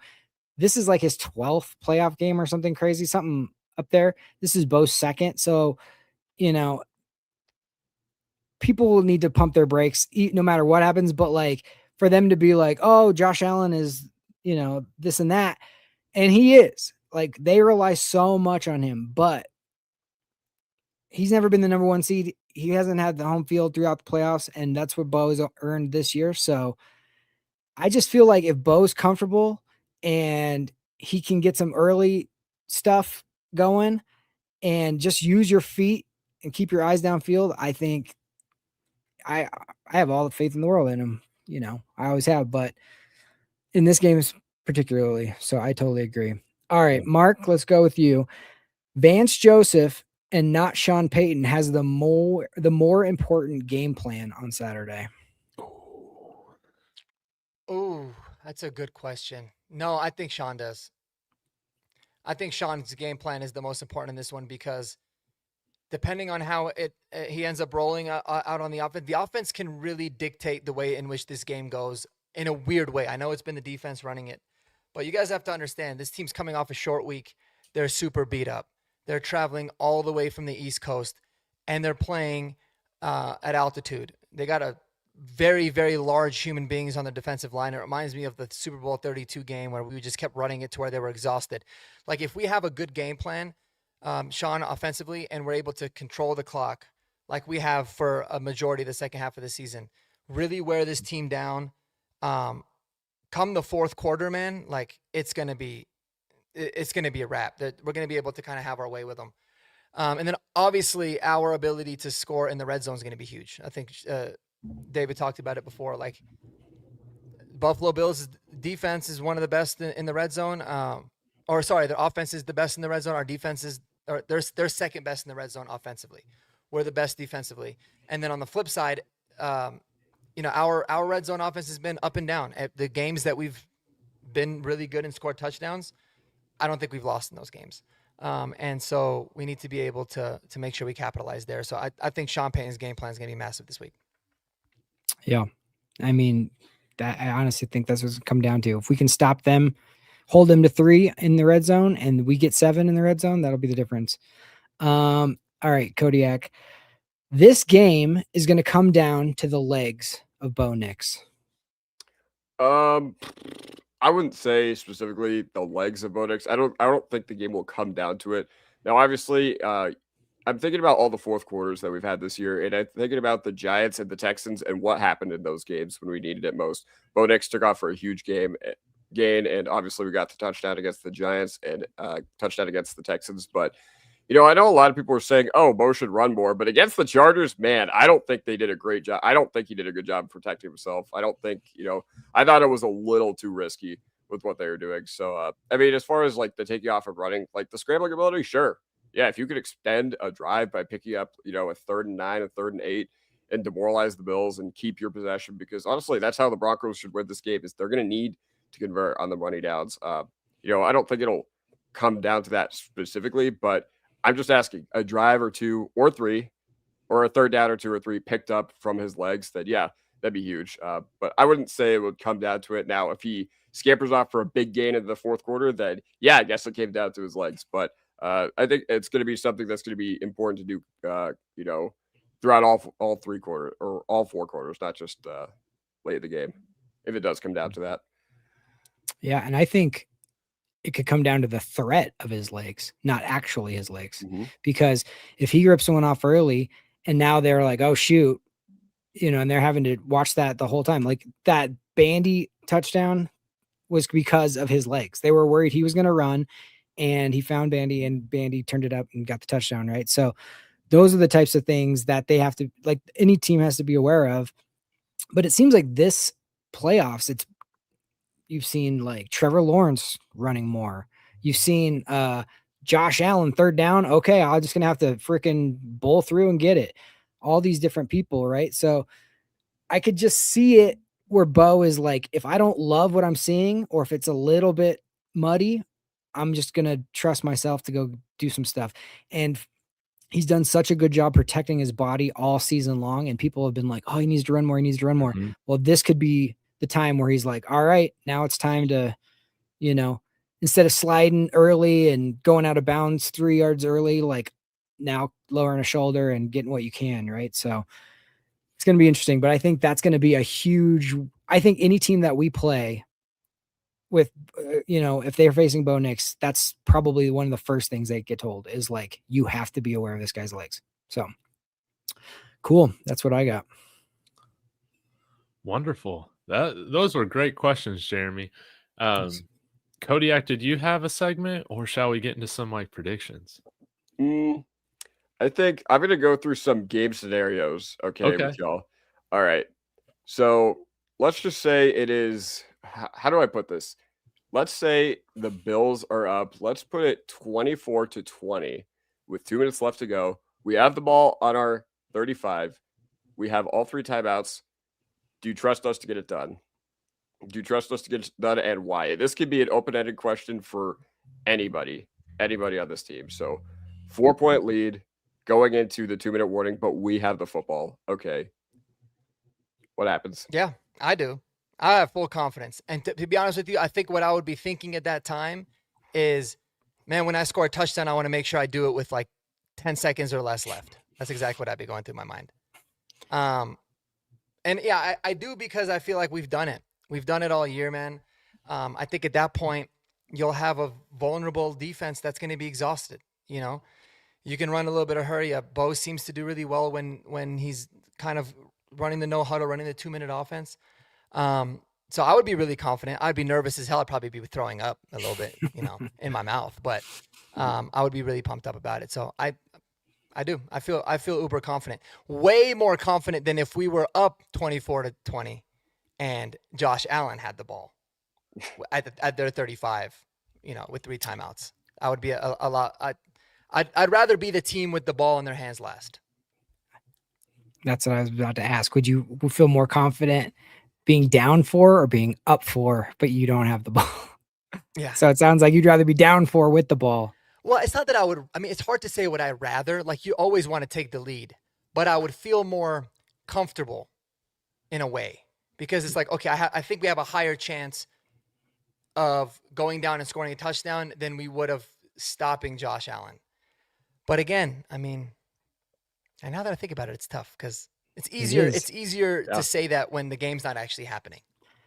this is like his 12th playoff game or something crazy, something up there. This is Bo's second. So, people will need to pump their brakes no matter what happens. But for them to be like, oh, Josh Allen is, this and that. And he is. They rely so much on him, but he's never been the number one seed. He hasn't had the home field throughout the playoffs, and that's what Bo's earned this year. So I just feel like if Bo's comfortable and he can get some early stuff going and just use your feet and keep your eyes downfield, I think I have all the faith in the world in him. I always have, but in this game particularly. So I totally agree. All right, Mark, let's go with you. Vance Joseph and not Sean Payton has the more important game plan on Saturday. Oh, that's a good question. No, I think Sean does. I think Sean's game plan is the most important in this one because depending on how he ends up rolling out on the offense can really dictate the way in which this game goes in a weird way. I know it's been the defense running it, but you guys have to understand this team's coming off a short week. They're super beat up. They're traveling all the way from the East Coast, and they're playing at altitude. They got a very, very large human beings on the defensive line. It reminds me of the Super Bowl 32 game where we just kept running it to where they were exhausted. Like if we have a good game plan, Sean, offensively, and we're able to control the clock like we have for a majority of the second half of the season, really wear this team down. Come the fourth quarter, man, like it's gonna be a wrap. We're gonna be able to kind of have our way with them. And then obviously our ability to score in the red zone is going to be huge. I think David talked about it before. Like Buffalo Bills defense is one of the best in the red zone. Their offense is the best in the red zone. Our defense is, or they're second best in the red zone offensively. We're the best defensively. And then on the flip side, our red zone offense has been up and down. At the games that we've been really good and scored touchdowns, I don't think we've lost in those games. And so we need to be able to make sure we capitalize there. So I think Sean Payton's game plan is going to be massive this week. Yeah. I mean, I honestly think that's what's come down to. If we can stop them, hold them to 3 in the red zone, and we get 7 in the red zone, that'll be the difference. All right, Kodiak. This game is going to come down to the legs of Bo Nix. I wouldn't say specifically the legs of Bo Nix. I don't think the game will come down to it. Now, obviously, I'm thinking about all the fourth quarters that we've had this year, and I'm thinking about the Giants and the Texans and what happened in those games when we needed it most. Bo Nix took off for a huge gain, and obviously we got the touchdown against the Giants and touchdown against the Texans. But, I know a lot of people are saying, oh, Bo should run more. But against the Chargers, man, I don't think they did a great job. I don't think he did a good job protecting himself. I don't think, I thought it was a little too risky with what they were doing. So, as far as like the taking off of running, like the scrambling ability, sure. Yeah, if you could extend a drive by picking up, a 3rd and 9, a 3rd and 8, and demoralize the Bills and keep your possession, because honestly, that's how the Broncos should win this game. Is they're going to need to convert on the money downs. I don't think it'll come down to that specifically, but I'm just asking a drive or 2 or 3, or a 3rd down or 2 or 3 picked up from his legs. That that'd be huge. But I wouldn't say it would come down to it. Now, if he scampers off for a big gain in the fourth quarter, then I guess it came down to his legs, but. I think it's going to be something that's going to be important to do, throughout all 3 quarters or all 4 quarters, not just late in the game, if it does come down to that. Yeah, and I think it could come down to the threat of his legs, not actually his legs. Mm-hmm. Because if he rips someone off early and now they're like, oh, shoot, and they're having to watch that the whole time. Like that Bandy touchdown was because of his legs. They were worried he was going to run. And he found Bandy, and Bandy turned it up and got the touchdown, right? So those are the types of things that they have to, like any team has to be aware of. But it seems like this playoffs, you've seen like Trevor Lawrence running more. You've seen Josh Allen 3rd down. Okay, I'm just going to have to freaking bowl through and get it. All these different people, right? So I could just see it where Bo is like, if I don't love what I'm seeing, or if it's a little bit muddy, I'm just going to trust myself to go do some stuff. And he's done such a good job protecting his body all season long. And people have been like, oh, he needs to run more. He needs to run more. Mm-hmm. Well, this could be the time where he's like, all right, now it's time to, instead of sliding early and going out of bounds 3 yards early, like now lowering a shoulder and getting what you can. Right. So it's going to be interesting, but I think that's going to be I think any team that we play with, if they're facing Bo Nix, that's probably one of the first things they get told is like, you have to be aware of this guy's legs. So cool. That's what I got. Wonderful. Those were great questions, Jeremy. Kodiak, did you have a segment, or shall we get into some predictions? I think I'm going to go through some game scenarios. Okay. With y'all. All right. So let's just say it is how do I put this? Let's say the Bills are up. Let's put it 24-20 with 2 minutes left to go. We have the ball on our 35. We have all 3 timeouts. Do you trust us to get it done? Do you trust us to get it done, and why? This could be an open-ended question for anybody on this team. So 4-point lead going into the 2-minute warning, but we have the football. Okay. What happens? Yeah, I do. I have full confidence. And to be honest with you, I think what I would be thinking at that time is, man, when I score a touchdown, I want to make sure I do it with like 10 seconds or less left. That's exactly what I'd be going through my mind. And yeah, I do, because I feel like we've done it. We've done it all year, man. I think at that point, you'll have a vulnerable defense that's going to be exhausted. You know, you can run a little bit of hurry up. Bo seems to do really well when he's kind of running the no huddle, running the 2-minute offense. So I would be really confident. I'd be nervous as hell. I'd probably be throwing up a little bit, in my mouth, but I would be really pumped up about it. So I do. I feel uber confident, way more confident than if we were up 24-20 and Josh Allen had the ball at their 35, with 3 timeouts. I would be a lot. I'd rather be the team with the ball in their hands last. That's what I was about to ask. Would you feel more confident being down 4 or being up 4, but you don't have the ball? Yeah. So it sounds like you'd rather be down 4 with the ball. Well, it's not that I would. I mean, it's hard to say what I'd rather. Like, you always want to take the lead, but I would feel more comfortable in a way, because it's like, okay, I think we have a higher chance of going down and scoring a touchdown than we would have stopping Josh Allen. But again, I mean, and now that I think about it, it's tough, because it's easier. It's easier to say that when the game's not actually happening.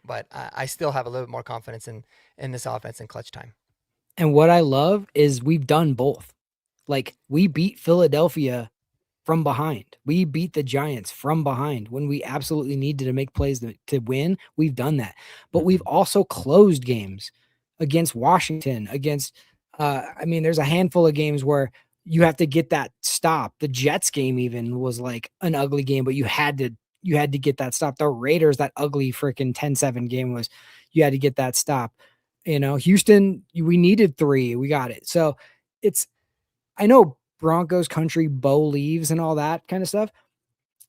But I still have a little bit more confidence in this offense in clutch time. And what I love is we've done both. Like, we beat Philadelphia from behind. We beat the Giants from behind when we absolutely needed to make plays to win. We've done that. But we've also closed games against Washington, against there's a handful of games where you have to get that stop. The Jets game even was like an ugly game, but you had to get that stop. The Raiders, that ugly freaking 10-7 game was, you had to get that stop. Houston, we needed 3. We got it. So I know Broncos country, Bo leaves and all that kind of stuff,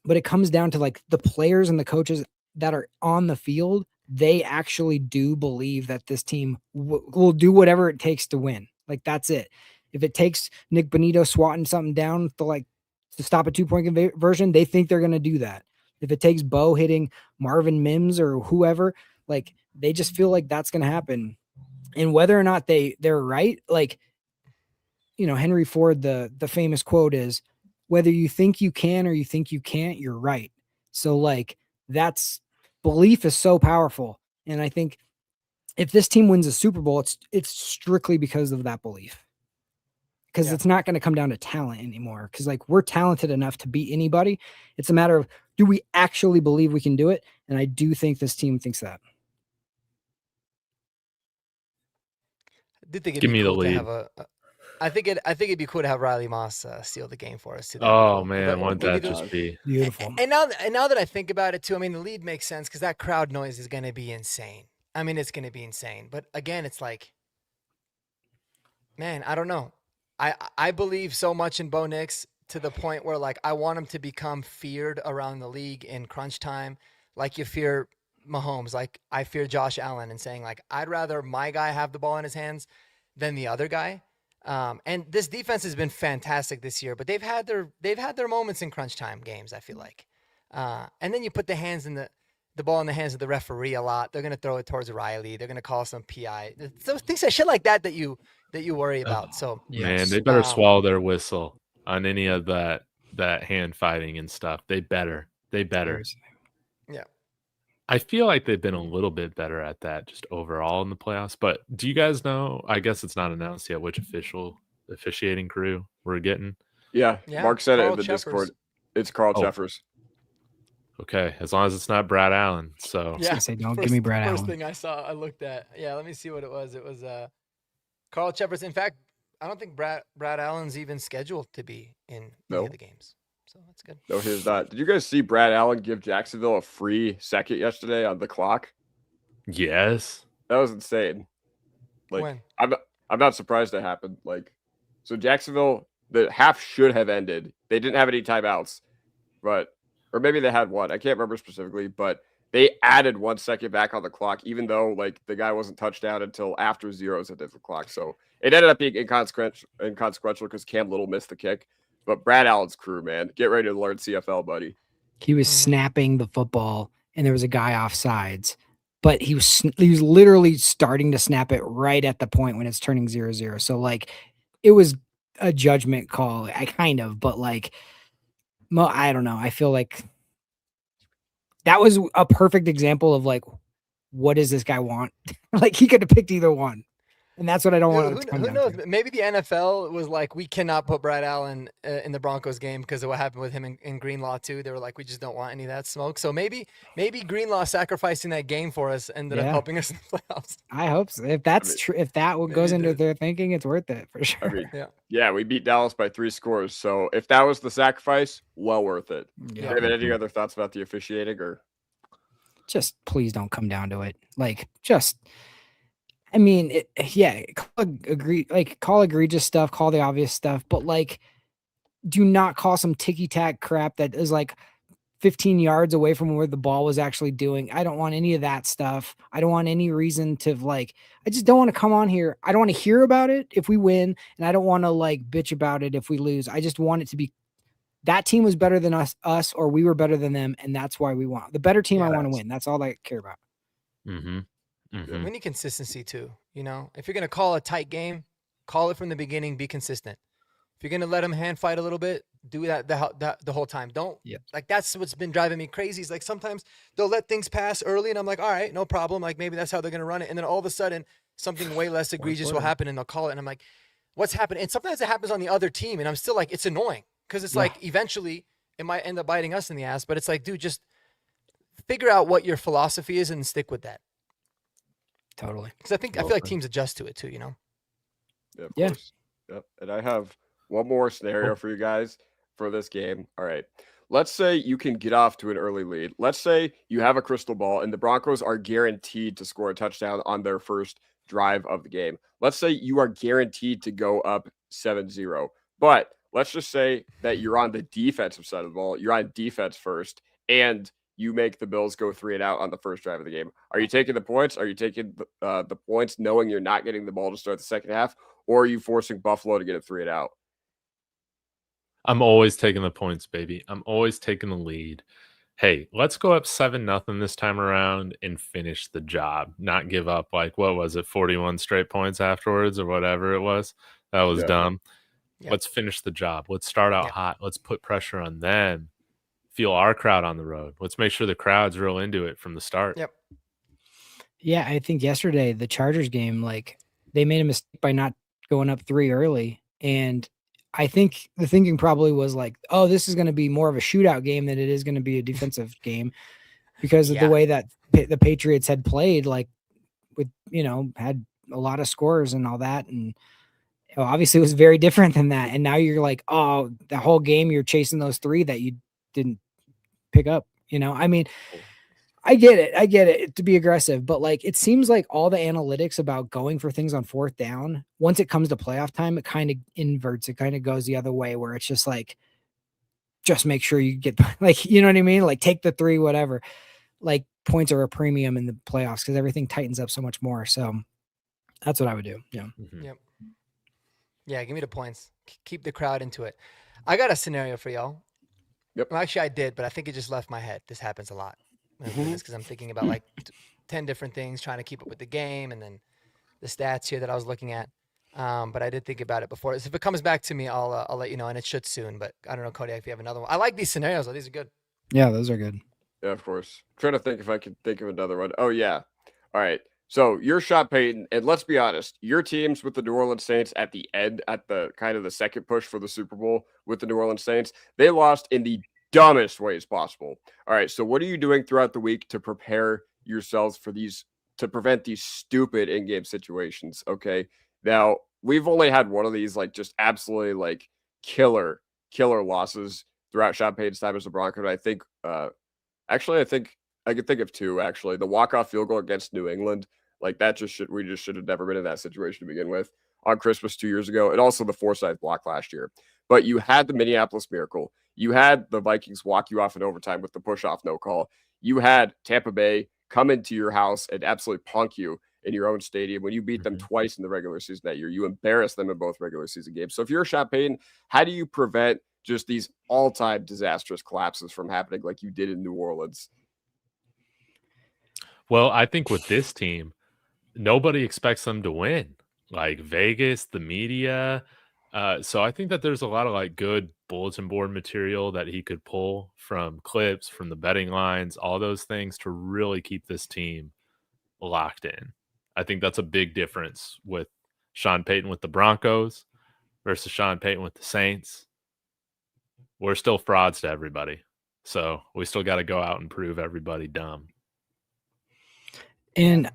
but it comes down to like the players and the coaches that are on the field. They actually do believe that this team will do whatever it takes to win. Like, that's it. If it takes Nick Bonito swatting something down to stop a 2-point conversion, they think they're going to do that. If it takes Bo hitting Marvin Mims or whoever, like, they just feel like that's going to happen. And whether or not they're right, like, Henry Ford, the famous quote is, whether you think you can or you think you can't, you're right. So, like, that's belief is so powerful. And I think if this team wins a Super Bowl, it's strictly because of that belief. Because it's not going to come down to talent anymore. Because, like, we're talented enough to beat anybody. It's a matter of, do we actually believe we can do it? And I do think this team thinks that. I did think Give me the lead. I think it'd be cool to have Riley Moss seal the game for us too. Oh man, wouldn't that just be beautiful? And now that I think about it too, I mean, the lead makes sense because that crowd noise is going to be insane. I mean, it's going to be insane. But again, it's like, man, I don't know. I believe so much in Bo Nix to the point where, like, I want him to become feared around the league in crunch time, like you fear Mahomes, like I fear Josh Allen, and saying, like, I'd rather my guy have the ball in his hands than the other guy. And this defense has been fantastic this year, but they've had their moments in crunch time games, I feel like. And then you put the ball in the hands of the referee a lot. They're going to throw it towards Riley. They're going to call some PI. Those things, shit like that you worry about. So man, they better swallow their whistle on any of that hand fighting and stuff. They better. Yeah. I feel like they've been a little bit better at that just overall in the playoffs. But do you guys know, I guess it's not announced yet, which officiating crew we're getting? Yeah. Mark said Carl it in the Cheffers. Discord. It's Carl Cheffers. Okay, as long as it's not Brad Allen. So I was gonna say, don't give me Brad Allen. First thing I looked at. Yeah, let me see what it was. It was Carl Cheffers. In fact, I don't think Brad Allen's even scheduled to be in any of the games. So that's good. No, he's not. Did you guys see Brad Allen give Jacksonville a free second yesterday on the clock? Yes. That was insane. Like, When? I'm not surprised it happened. Like, so Jacksonville, the half should have ended. They didn't have any timeouts, but or maybe they had one. I can't remember specifically, but they added 1 second back on the clock, even though like the guy wasn't touchdown until after zeros at the clock. So it ended up being inconsequential because Cam Little missed the kick. But Brad Allen's crew, man, get ready to learn CFL, buddy. He was snapping the football, and there was a guy off sides, but he was literally starting to snap it right at the point when it's turning 0-0. So like, it was a judgment call. I kind of, but like, I don't know. I feel like that was a perfect example of like, what does this guy want? Like, he could have picked either one. And that's what I don't want to come Who down knows? to. Maybe the NFL was like, we cannot put Brad Allen in the Broncos game because of what happened with him in Greenlaw too. They were like, we just don't want any of that smoke. So maybe Greenlaw sacrificing that game for us ended up helping us in the playoffs. I hope so. If that's true, if that goes into their thinking, it's worth it for sure. I mean, yeah, we beat Dallas by 3 scores. So if that was the sacrifice, well worth it. Yeah. David, any other thoughts about the officiating or? Just please don't come down to it. Like, just, I mean, call egregious stuff, call the obvious stuff, but like, do not call some ticky-tack crap that is like 15 yards away from where the ball was actually doing. I don't want any of that stuff. I don't want any reason to like, I just don't want to come on here. I don't want to hear about it if we win, and I don't want to like bitch about it if we lose. I just want it to be that team was better than us, or we were better than them, and that's why we want the better team. I want to win. That's all I care about. Mm-hmm. Mm-hmm. We need consistency too. You know, if you're gonna call a tight game, call it from the beginning. Be consistent. If you're gonna let them hand fight a little bit, do that the whole time. Don't like that's what's been driving me crazy. Is like sometimes they'll let things pass early, and I'm like, all right, no problem. Like maybe that's how they're gonna run it, and then all of a sudden something way less egregious will happen, and they'll call it, and I'm like, what's happening? And sometimes it happens on the other team, and I'm still like, it's annoying because it's like eventually it might end up biting us in the ass. But it's like, dude, just figure out what your philosophy is and stick with that. Totally. Because I feel like teams adjust to it too. You know. Yeah. Of course. Yep. And I have one more scenario for you guys for this game. All right. Let's say you can get off to an early lead. Let's say you have a crystal ball and the Broncos are guaranteed to score a touchdown on their first drive of the game. Let's say you are guaranteed to go up 7-0. But let's just say that you're on the defensive side of the ball. You're on defense first, and you make the Bills go 3 and out on the first drive of the game. Are you taking the points? Are you taking the points knowing you're not getting the ball to start the second half? Or are you forcing Buffalo to get a 3 and out? I'm always taking the points, baby. I'm always taking the lead. Hey, let's go up 7-0 this time around and finish the job. Not give up like, what was it, 41 straight points afterwards or whatever it was. That was dumb. Yep. Let's finish the job. Let's start out hot. Let's put pressure on them. Feel our crowd on the road. Let's make sure the crowd's real into it from the start. Yep. Yeah, I think yesterday, the Chargers game, like, they made a mistake by not going up 3 early. And I think the thinking probably was like, oh, this is going to be more of a shootout game than it is going to be a defensive game because of the way that the Patriots had played, like with, had a lot of scores and all that. And obviously it was very different than that. And now you're like, oh, the whole game you're chasing those 3 that you didn't pick up. I mean, I get it to be aggressive, but like, it seems like all the analytics about going for things on 4th down, once it comes to playoff time, it kind of inverts. It kind of goes the other way where it's just like, just make sure you get like, you know what I mean? Like take the 3, whatever, like points are a premium in the playoffs because everything tightens up so much more. So that's what I would do. Yeah. Mm-hmm. Yep. Yeah. Give me the points. Keep the crowd into it. I got a scenario for y'all. Yep. Well, actually I did, but I think it just left my head. This happens a lot. Because I'm thinking about like 10 different things, trying to keep up with the game, and then the stats here that I was looking at. But I did think about it before. So if it comes back to me, I'll let you know, and it should soon. But I don't know, Cody, if you have another one. I like these scenarios, though. These are good. Yeah, those are good. Yeah, of course. I'm trying to think if I can think of another one. Oh, yeah. All right. So your shot, Payton, and let's be honest, your teams with the New Orleans Saints at the end, at the kind of the second push for the Super Bowl with the New Orleans Saints, they lost in the dumbest ways possible. All right, so what are you doing throughout the week to prepare yourselves for these, to prevent these stupid in-game situations? Okay, now we've only had one of these like just absolutely like killer losses throughout Sean Payton's time as a Bronco. I think I could think of two actually. The walk-off field goal against New England, like that we just should have never been in that situation to begin with on Christmas 2 years ago, and also the Forsyth block last year. But you had the Minneapolis Miracle. You had the Vikings walk you off in overtime with the push-off no call. You had Tampa Bay come into your house and absolutely punk you in your own stadium when you beat them twice in the regular season that year. You embarrassed them in both regular season games. So if you're Sean Payton, how do you prevent just these all-time disastrous collapses from happening like you did in New Orleans? Well, I think with this team, nobody expects them to win. Like Vegas, the media. So I think that there's a lot of like good bulletin board material that he could pull from clips, from the betting lines, all those things to really keep this team locked in. I think that's a big difference with Sean Payton with the Broncos versus Sean Payton with the Saints. We're still frauds to everybody. So we still got to go out and prove everybody dumb. And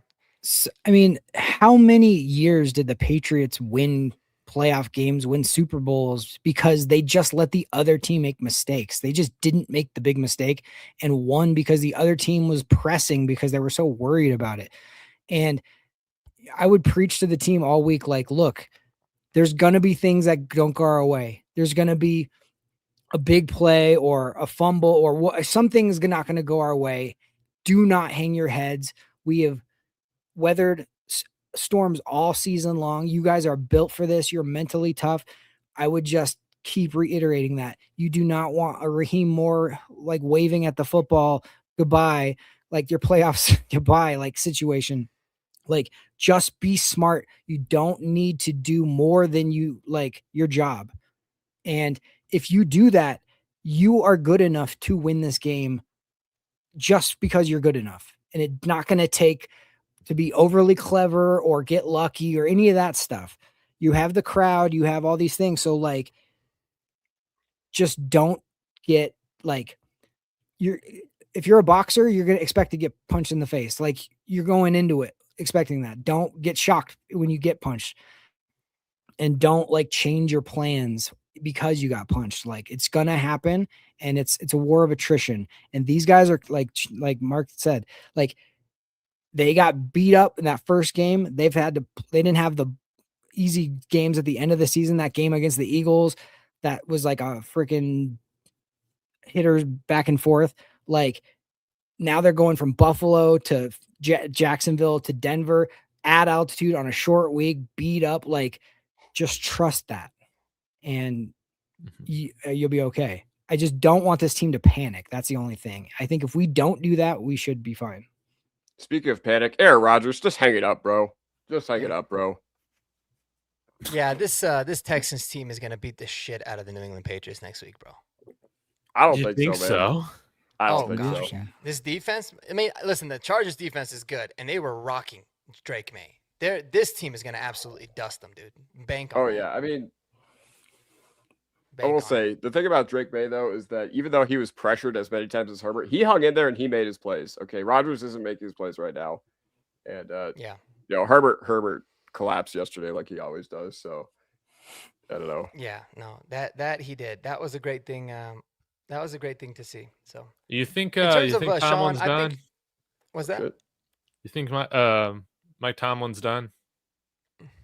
I mean, how many years did the Patriots win playoff games, win Super Bowls because they just let the other team make mistakes? They just didn't make the big mistake and won because the other team was pressing because they were so worried about it. And I would preach to the team all week, like, look, there's going to be things that don't go our way. There's going to be a big play or a fumble or something is not going to go our way. Do not hang your heads. We have weathered storms all season long. You guys are built for this. You're mentally tough. I would just keep reiterating that. You do not want a Raheem Moore like waving at the football goodbye, like your playoffs goodbye, like situation. Like, just be smart. You don't need to do more than you like your job. And if you do that, you are good enough to win this game just because you're good enough. And it's not going to take to be overly clever or get lucky or any of that stuff. You have the crowd, you have all these things. So like, just don't get like if you're a boxer, you're going to expect to get punched in the face. Like, you're going into it expecting that. Don't get shocked when you get punched, and don't like change your plans because you got punched. Like, it's going to happen, and it's a war of attrition. And these guys are like Mark said, like, they got beat up in that first game. They didn't have the easy games at the end of the season. That game against the Eagles, that was like a freaking hitters back and forth. Like, now they're going from Buffalo to Jacksonville to Denver at altitude on a short week, beat up. Like, just trust that, and you'll be okay. I just don't want this team to panic. That's the only thing. I think if we don't do that, we should be fine. Speaking of panic, Aaron Rodgers, just hang it up, bro. Just hang it up, bro. Yeah, this Texans team is gonna beat the shit out of the New England Patriots next week, bro. I don't think so, man. I don't think gosh. so. This defense, I mean, listen, the Chargers defense is good, and they were rocking Drake May. This team is gonna absolutely dust them, dude. Bank on Oh that. yeah, I mean, I Bank will on say the thing about Drake May though is that even though he was pressured as many times as Herbert, he hung in there and he made his plays. Okay, Rodgers isn't making his plays right now, and yeah, you know, Herbert collapsed yesterday like he always does. So I don't know. yeah, no, that he did. That was a great thing. That was a great thing to see. So You think in terms you of think Sean, Tomlin's I done? think was that? Good. You think Mike Tomlin's done?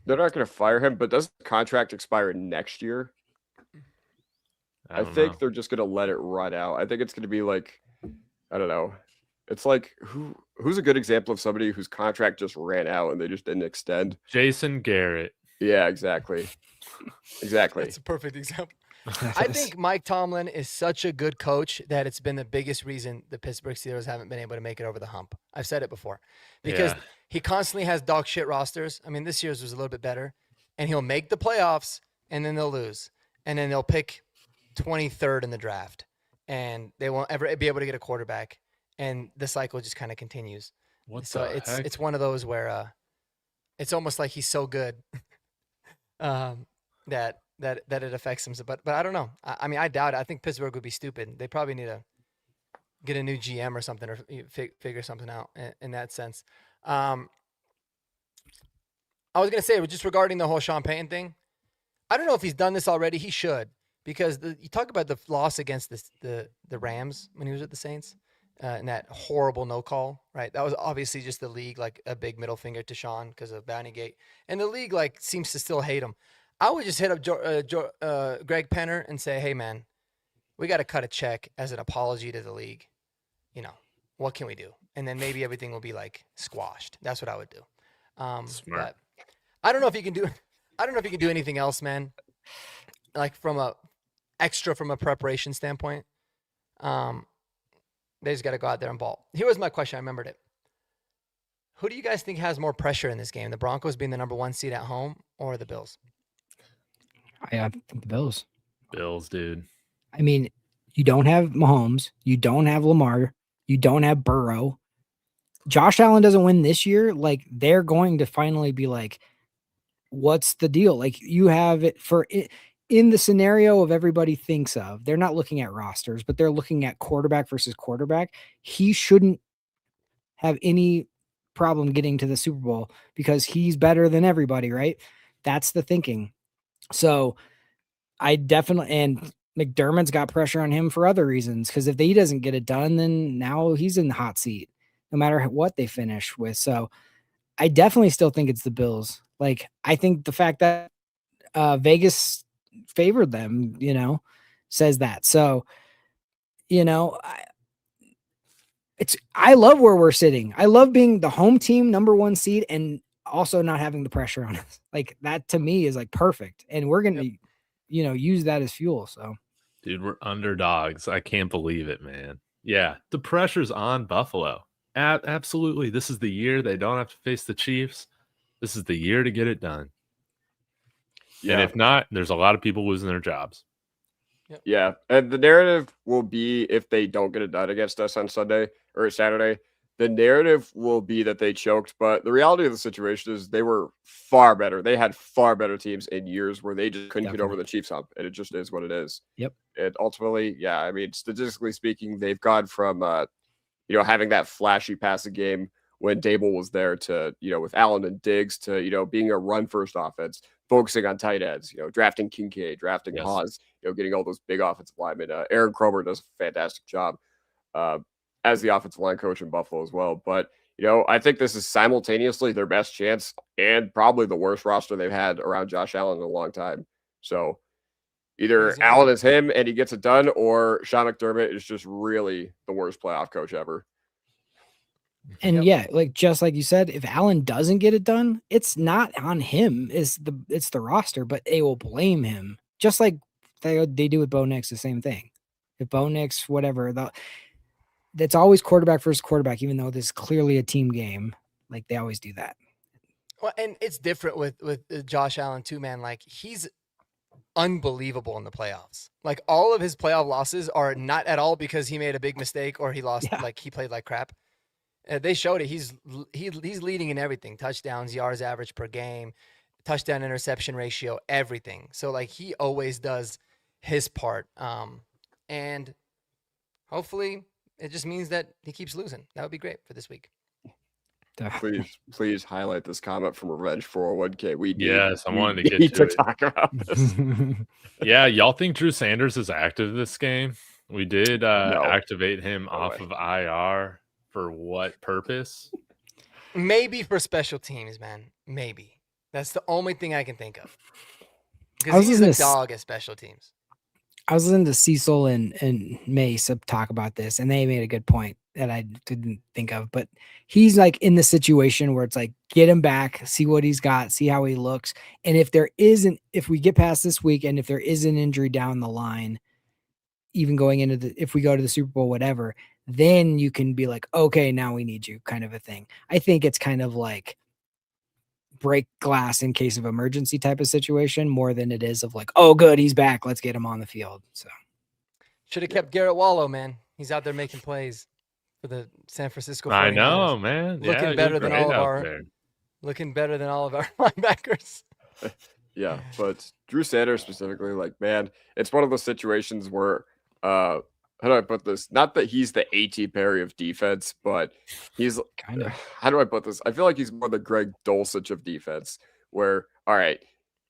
They're not going to fire him, but does the contract expire next year? I don't think know. they're just going to let it run out. I think it's going to be like, I don't know. It's like who's a good example of somebody whose contract just ran out and they just didn't extend? Jason Garrett. Yeah, exactly. Exactly. That's a perfect example. I think Mike Tomlin is such a good coach that it's been the biggest reason the Pittsburgh Steelers haven't been able to make it over the hump. I've said it before because he constantly has dog shit rosters. I mean, this year's was a little bit better, and he'll make the playoffs and then they'll lose, and then they'll pick 23rd in the draft, and they won't ever be able to get a quarterback, and the cycle just kind of continues. So it's one of those where it's almost like he's so good that it affects him. But I don't know. I mean, I doubt it. I think Pittsburgh would be stupid. They probably need to get a new GM or something, or figure something out in that sense. I was going to say, just regarding the whole Sean Payton thing, I don't know if he's done this already. He should, because you talk about the loss against the Rams when he was with the Saints. in that horrible no call, right? That was obviously just the league, like a big middle finger to Sean because of Bountygate. And the league like seems to still hate him. I would just hit up Greg Penner and say, hey, man, we got to cut a check as an apology to the league. You know, what can we do? And then maybe everything will be like squashed. That's what I would do. Smart. But I don't know if you can do. I don't know if you can do anything else, man. Like from a preparation standpoint. They just got to go out there and ball. Here was my question. I remembered it. Who do you guys think has more pressure in this game? The Broncos being the number 1 seed at home or the Bills? I think the Bills. Bills, dude. I mean, you don't have Mahomes. You don't have Lamar. You don't have Burrow. Josh Allen doesn't win this year. Like, they're going to finally be like, what's the deal? Like, you have it for it. In the scenario of everybody thinks of, they're not looking at rosters, but they're looking at quarterback versus quarterback. He shouldn't have any problem getting to the Super Bowl because he's better than everybody, right? That's the thinking. So I definitely, and McDermott's got pressure on him for other reasons, because if he doesn't get it done, then now he's in the hot seat, no matter what they finish with. So I definitely still think it's the Bills. Like, I think the fact that Vegas favored them, says that. So, I love where we're sitting. I love being the home team, number 1 seed, and also not having the pressure on us. Like, that to me is like perfect. And we're going to, use that as fuel. So, dude, we're underdogs. I can't believe it, man. Yeah, the pressure's on Buffalo. Absolutely. This is the year they don't have to face the Chiefs. This is the year to get it done. Yeah. And if not, there's a lot of people losing their jobs. Yep. Yeah. And the narrative will be, if they don't get it done against us on Sunday or Saturday, the narrative will be that they choked. But the reality of the situation is they were far better. They had far better teams in years where they just couldn't get over the Chiefs hump. And it just is what it is. Yep. And ultimately, yeah, I mean, statistically speaking, they've gone from, having that flashy passing game when Dable was there to, with Allen and Diggs to, being a run-first offense, focusing on tight ends, drafting Kincaid, drafting Hawes, getting all those big offensive linemen. Aaron Kromer does a fantastic job as the offensive line coach in Buffalo as well. But, I think this is simultaneously their best chance and probably the worst roster they've had around Josh Allen in a long time. So either Allen is him and he gets it done, or Sean McDermott is just really the worst playoff coach ever. And like just like you said, if Allen doesn't get it done, it's not on him. It's the roster, but they will blame him. Just like they do with Bo Nix, the same thing. If Bo Nix, whatever, that's always quarterback versus quarterback, even though this is clearly a team game. Like, they always do that. Well, and it's different with Josh Allen too, man. Like, he's unbelievable in the playoffs. Like, all of his playoff losses are not at all because he made a big mistake or he lost, like he played like crap. They showed it. He's leading in everything: touchdowns, yards average per game, touchdown interception ratio, everything. So like, he always does his part. And hopefully it just means that he keeps losing. That would be great for this week. Please highlight this comment from Revenge 401k. I wanted to get to talk about this. Yeah, y'all think Drew Sanders is active this game? We did activate him off of IR. For what purpose? Maybe for special teams, man. Maybe. That's the only thing I can think of. Because he's a dog at special teams. I was listening to Cecil and Mace talk about this, and they made a good point that I didn't think of. But he's like in the situation where it's like, get him back, see what he's got, see how he looks. And if we get past this week and if there is an injury down the line, even going into if we go to the Super Bowl, whatever, then you can be like, okay, now we need you, kind of a thing. I think it's kind of like break glass in case of emergency type of situation more than it is of like, oh, good, he's back, let's get him on the field. So should have kept Garrett Wallow, man. He's out there making plays for the San Francisco 49ers. I know, man. Looking better than all of our linebackers. Yeah, but Drew Sanders specifically, like, man, it's one of those situations where how do I put this? Not that he's the A.T. Perry of defense, but he's kind of. How do I put this? I feel like he's more the Greg Dulcich of defense, where, all right,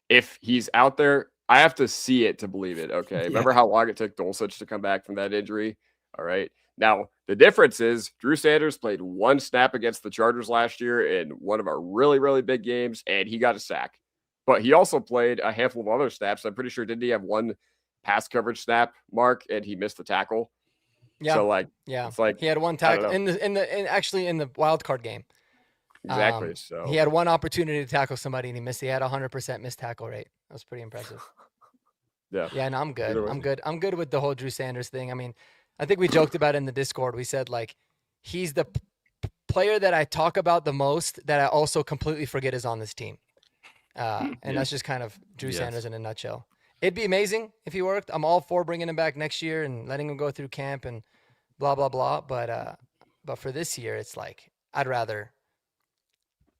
if he's out there, I have to see it to believe it. Okay. Remember how long it took Dulcich to come back from that injury? All right. Now, the difference is Drew Sanders played one snap against the Chargers last year in one of our really, really big games, and he got a sack. But he also played a handful of other snaps. I'm pretty sure, didn't he have one pass coverage snap, Mark, and he missed the tackle? Yeah. So, like, yeah, it's like he had one I don't tackle know. actually in the wild card game. Exactly. So he had one opportunity to tackle somebody and he missed. He had 100% missed tackle rate. That was pretty impressive. yeah. Yeah, no, I'm good. Either way. I'm good. I'm good with the whole Drew Sanders thing. I mean, I think we joked about it in the Discord. We said like he's the player that I talk about the most that I also completely forget is on this team. And that's just kind of Drew Sanders in a nutshell. It'd be amazing if he worked. I'm all for bringing him back next year and letting him go through camp and blah blah blah. But for this year, it's like I'd rather.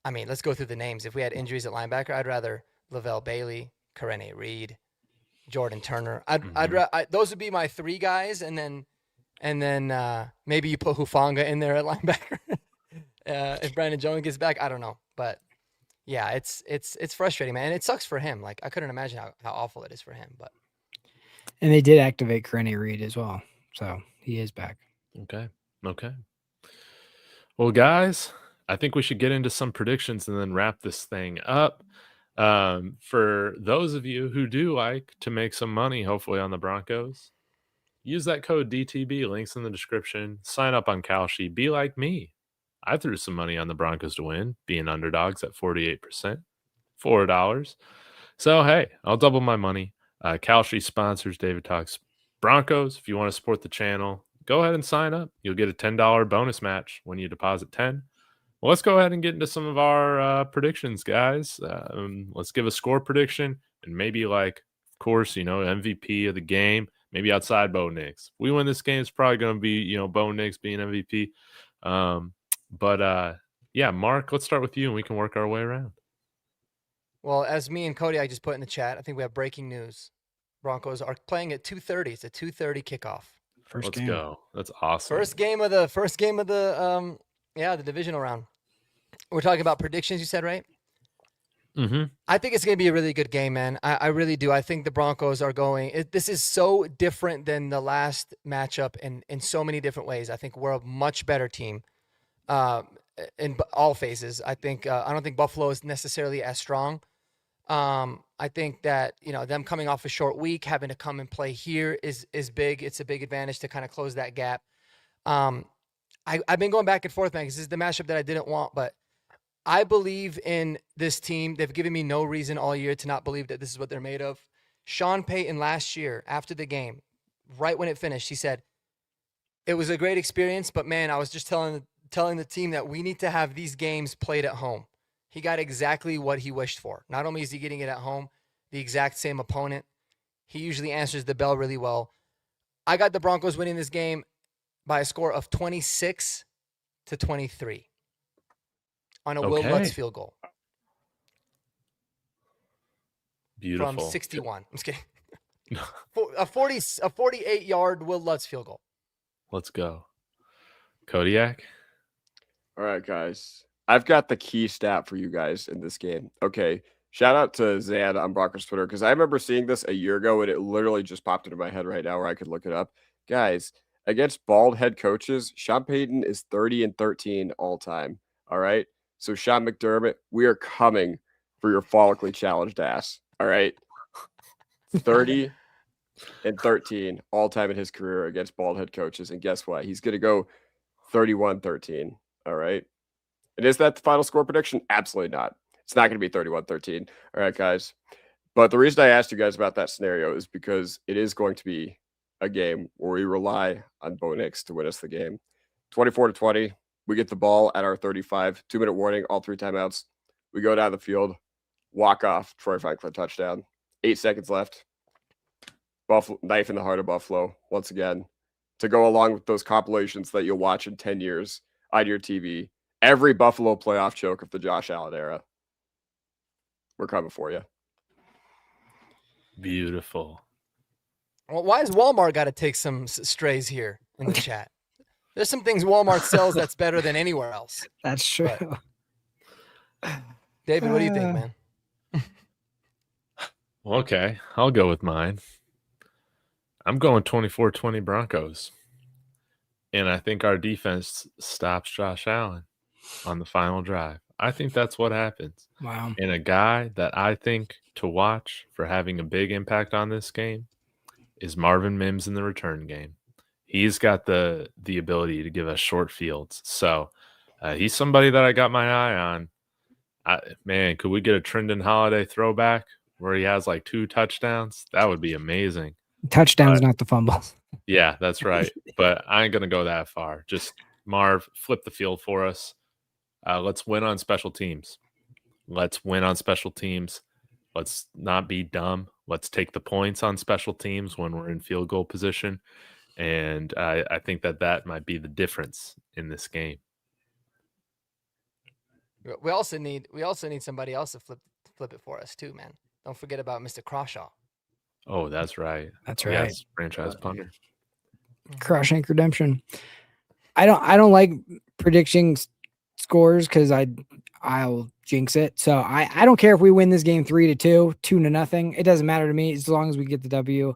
I mean, let's go through the names. If we had injuries at linebacker, I'd rather Lavelle Bailey, Karene Reed, Jordan Turner. Those would be my three guys, and then maybe you put Hufanga in there at linebacker if Brandon Jones gets back. I don't know, but yeah, it's frustrating, man. And it sucks for him. Like I couldn't imagine how awful it is for him. But and they did activate Karene Reed as well, so he is back. Okay. Well, guys, I think we should get into some predictions and then wrap this thing up. For those of you who do like to make some money, hopefully on the Broncos, use that code DTB. Links in the description. Sign up on Kalshi. Be like me. I threw some money on the Broncos to win, being underdogs at 48%, $4. So, hey, I'll double my money. Kalshi sponsors David Talks Broncos. If you want to support the channel, go ahead and sign up. You'll get a $10 bonus match when you deposit 10. Well, let's go ahead and get into some of our predictions, guys. Let's give a score prediction and maybe, like, of course, MVP of the game. Maybe outside Bo Nix. If we win this game, it's probably going to be, Bo Nix being MVP. Yeah, Mark, let's start with you and we can work our way around. Well, as me and Cody, I just put in the chat, I think we have breaking news. Broncos are playing at 2:30. It's a 2:30 kickoff. Let's go. That's awesome. First game of the the divisional round. We're talking about predictions, you said, right? Mm-hmm. I think it's going to be a really good game, man. I really do. I think the Broncos are going. This is so different than the last matchup in so many different ways. I think we're a much better team in all phases. I don't think Buffalo is necessarily as strong. I think that them coming off a short week, having to come and play here is big. It's a big advantage to kind of close that gap. I've been going back and forth, man, because this is the matchup that I didn't want, but I believe in this team. They've given me no reason all year to not believe that this is what they're made of. Sean Payton last year, after the game, right when it finished, he said, it was a great experience, but man, I was just telling the team that we need to have these games played at home. He got exactly what he wished for. Not only is he getting it at home, the exact same opponent. He usually answers the bell really well. I got the Broncos winning this game by a score of 26-23 on a Will Lutz field goal. Beautiful. From 61. I'm just kidding. a 48-yard Will Lutz field goal. Let's go. Kodiak? All right, guys. I've got the key stat for you guys in this game. Okay. Shout out to Zan on Broncos Twitter, because I remember seeing this a year ago and it literally just popped into my head right now where I could look it up. Guys, against bald head coaches, Sean Payton is 30-13 all time. All right. So Sean McDermott, we are coming for your follically challenged ass. All right. 30-13 all time in his career against bald head coaches. And guess what? He's going to go 31-13. All right. And is that the final score prediction? Absolutely not. It's not going to be 31-13. All right, guys. But the reason I asked you guys about that scenario is because it is going to be a game where we rely on Bo Nix to win us the game. 24-20. We get the ball at our 35. 2-minute warning, all 3 timeouts. We go down the field, walk off, Troy Franklin touchdown. 8 seconds left. Buffalo, knife in the heart of Buffalo once again, to go along with those compilations that you'll watch in 10 years on your TV. Every Buffalo playoff choke of the Josh Allen era. We're coming for you. Beautiful. Well, why has Walmart got to take some strays here in the chat? There's some things Walmart sells that's better than anywhere else. That's true. But, David, what do you think, man? Okay, I'll go with mine. I'm going 24-20 Broncos. and I think our defense stops Josh Allen on the final drive. I think that's what happens. Wow. And a guy that I think to watch for having a big impact on this game is Marvin Mims in the return game. He's got the ability to give us short fields. So he's somebody that I got my eye on. Man, could we get a Trendon Holiday throwback where he has like 2 touchdowns? That would be amazing. Touchdowns, not the fumbles. Yeah, that's right. But I ain't going to go that far. Just Marv, flip the field for us. Let's win on special teams. Let's win on special teams. Let's not be dumb. Let's take the points on special teams when we're in field goal position. And I think that might be the difference in this game. We also need somebody else to flip it for us too, man. Don't forget about Mr. Crawshaw. Oh, that's right. That's right. Yes, franchise punter. Croshank Redemption. I don't like predicting scores because I'll jinx it. So I don't care if we win this game 3-2, 2-0. It doesn't matter to me as long as we get the W.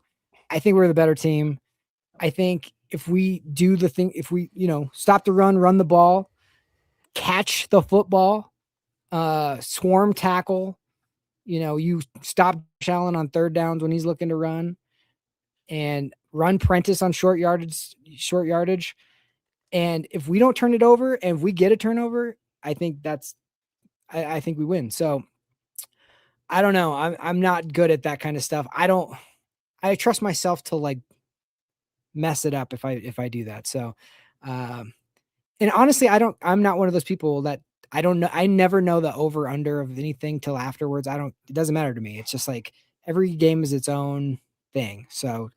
I think we're the better team. I think if we do the thing, if we, stop the run the ball, catch the football, swarm tackle, you stop Allen on third downs when he's looking to run, and run Prentice on short yardage. And if we don't turn it over and if we get a turnover, I think I think we win. So I don't know. I'm not good at that kind of stuff. I trust myself to like mess it up if I do that. So, and honestly, I'm not one of those people that I don't know. I never know the over under of anything till afterwards. It doesn't matter to me. It's just like every game is its own thing. So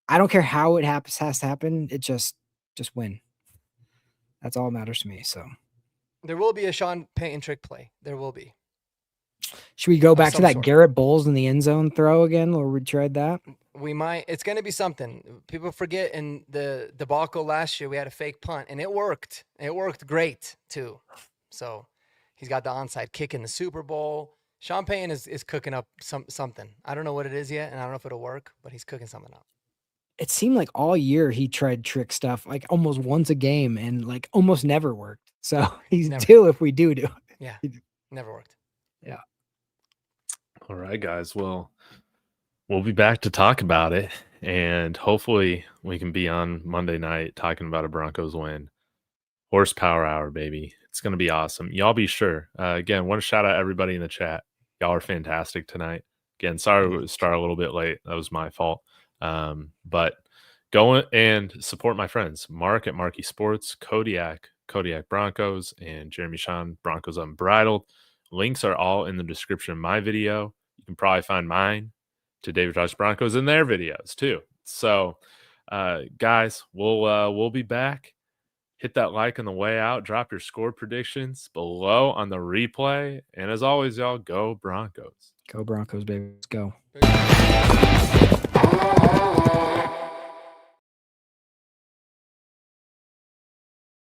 I don't care how it has to happen. It just win. That's all that matters to me. So there will be a Sean Payton trick play. There will be. Should we go back to that sort. Garrett Bowles in the end zone throw again, or we tried that? We might. It's going to be something. People forget in the debacle last year, we had a fake punt, and it worked. It worked great, too. So he's got the onside kick in the Super Bowl. Sean Payton is cooking up something. I don't know what it is yet, and I don't know if it'll work, but he's cooking something up. It seemed like all year he tried trick stuff, like almost once a game, and like almost never worked. So he's due if we do it. Yeah, never worked. Yeah. All right, guys. Well, we'll be back to talk about it, and hopefully we can be on Monday night talking about a Broncos win. Horsepower hour, baby. It's going to be awesome. Y'all be sure. Again, want to shout out everybody in the chat. Y'all are fantastic tonight. Again, sorry to start a little bit late. That was my fault. But go and support my friends. Mark at Marky Sports, Kodiak Broncos, and Jeremy Sean, Broncos Unbridled. Links are all in the description of my video. You can probably find mine to David Josh Broncos in their videos too. So, guys, we'll be back. Hit that like on the way out. Drop your score predictions below on the replay. And as always, y'all, go Broncos. Go Broncos, baby. Let's go.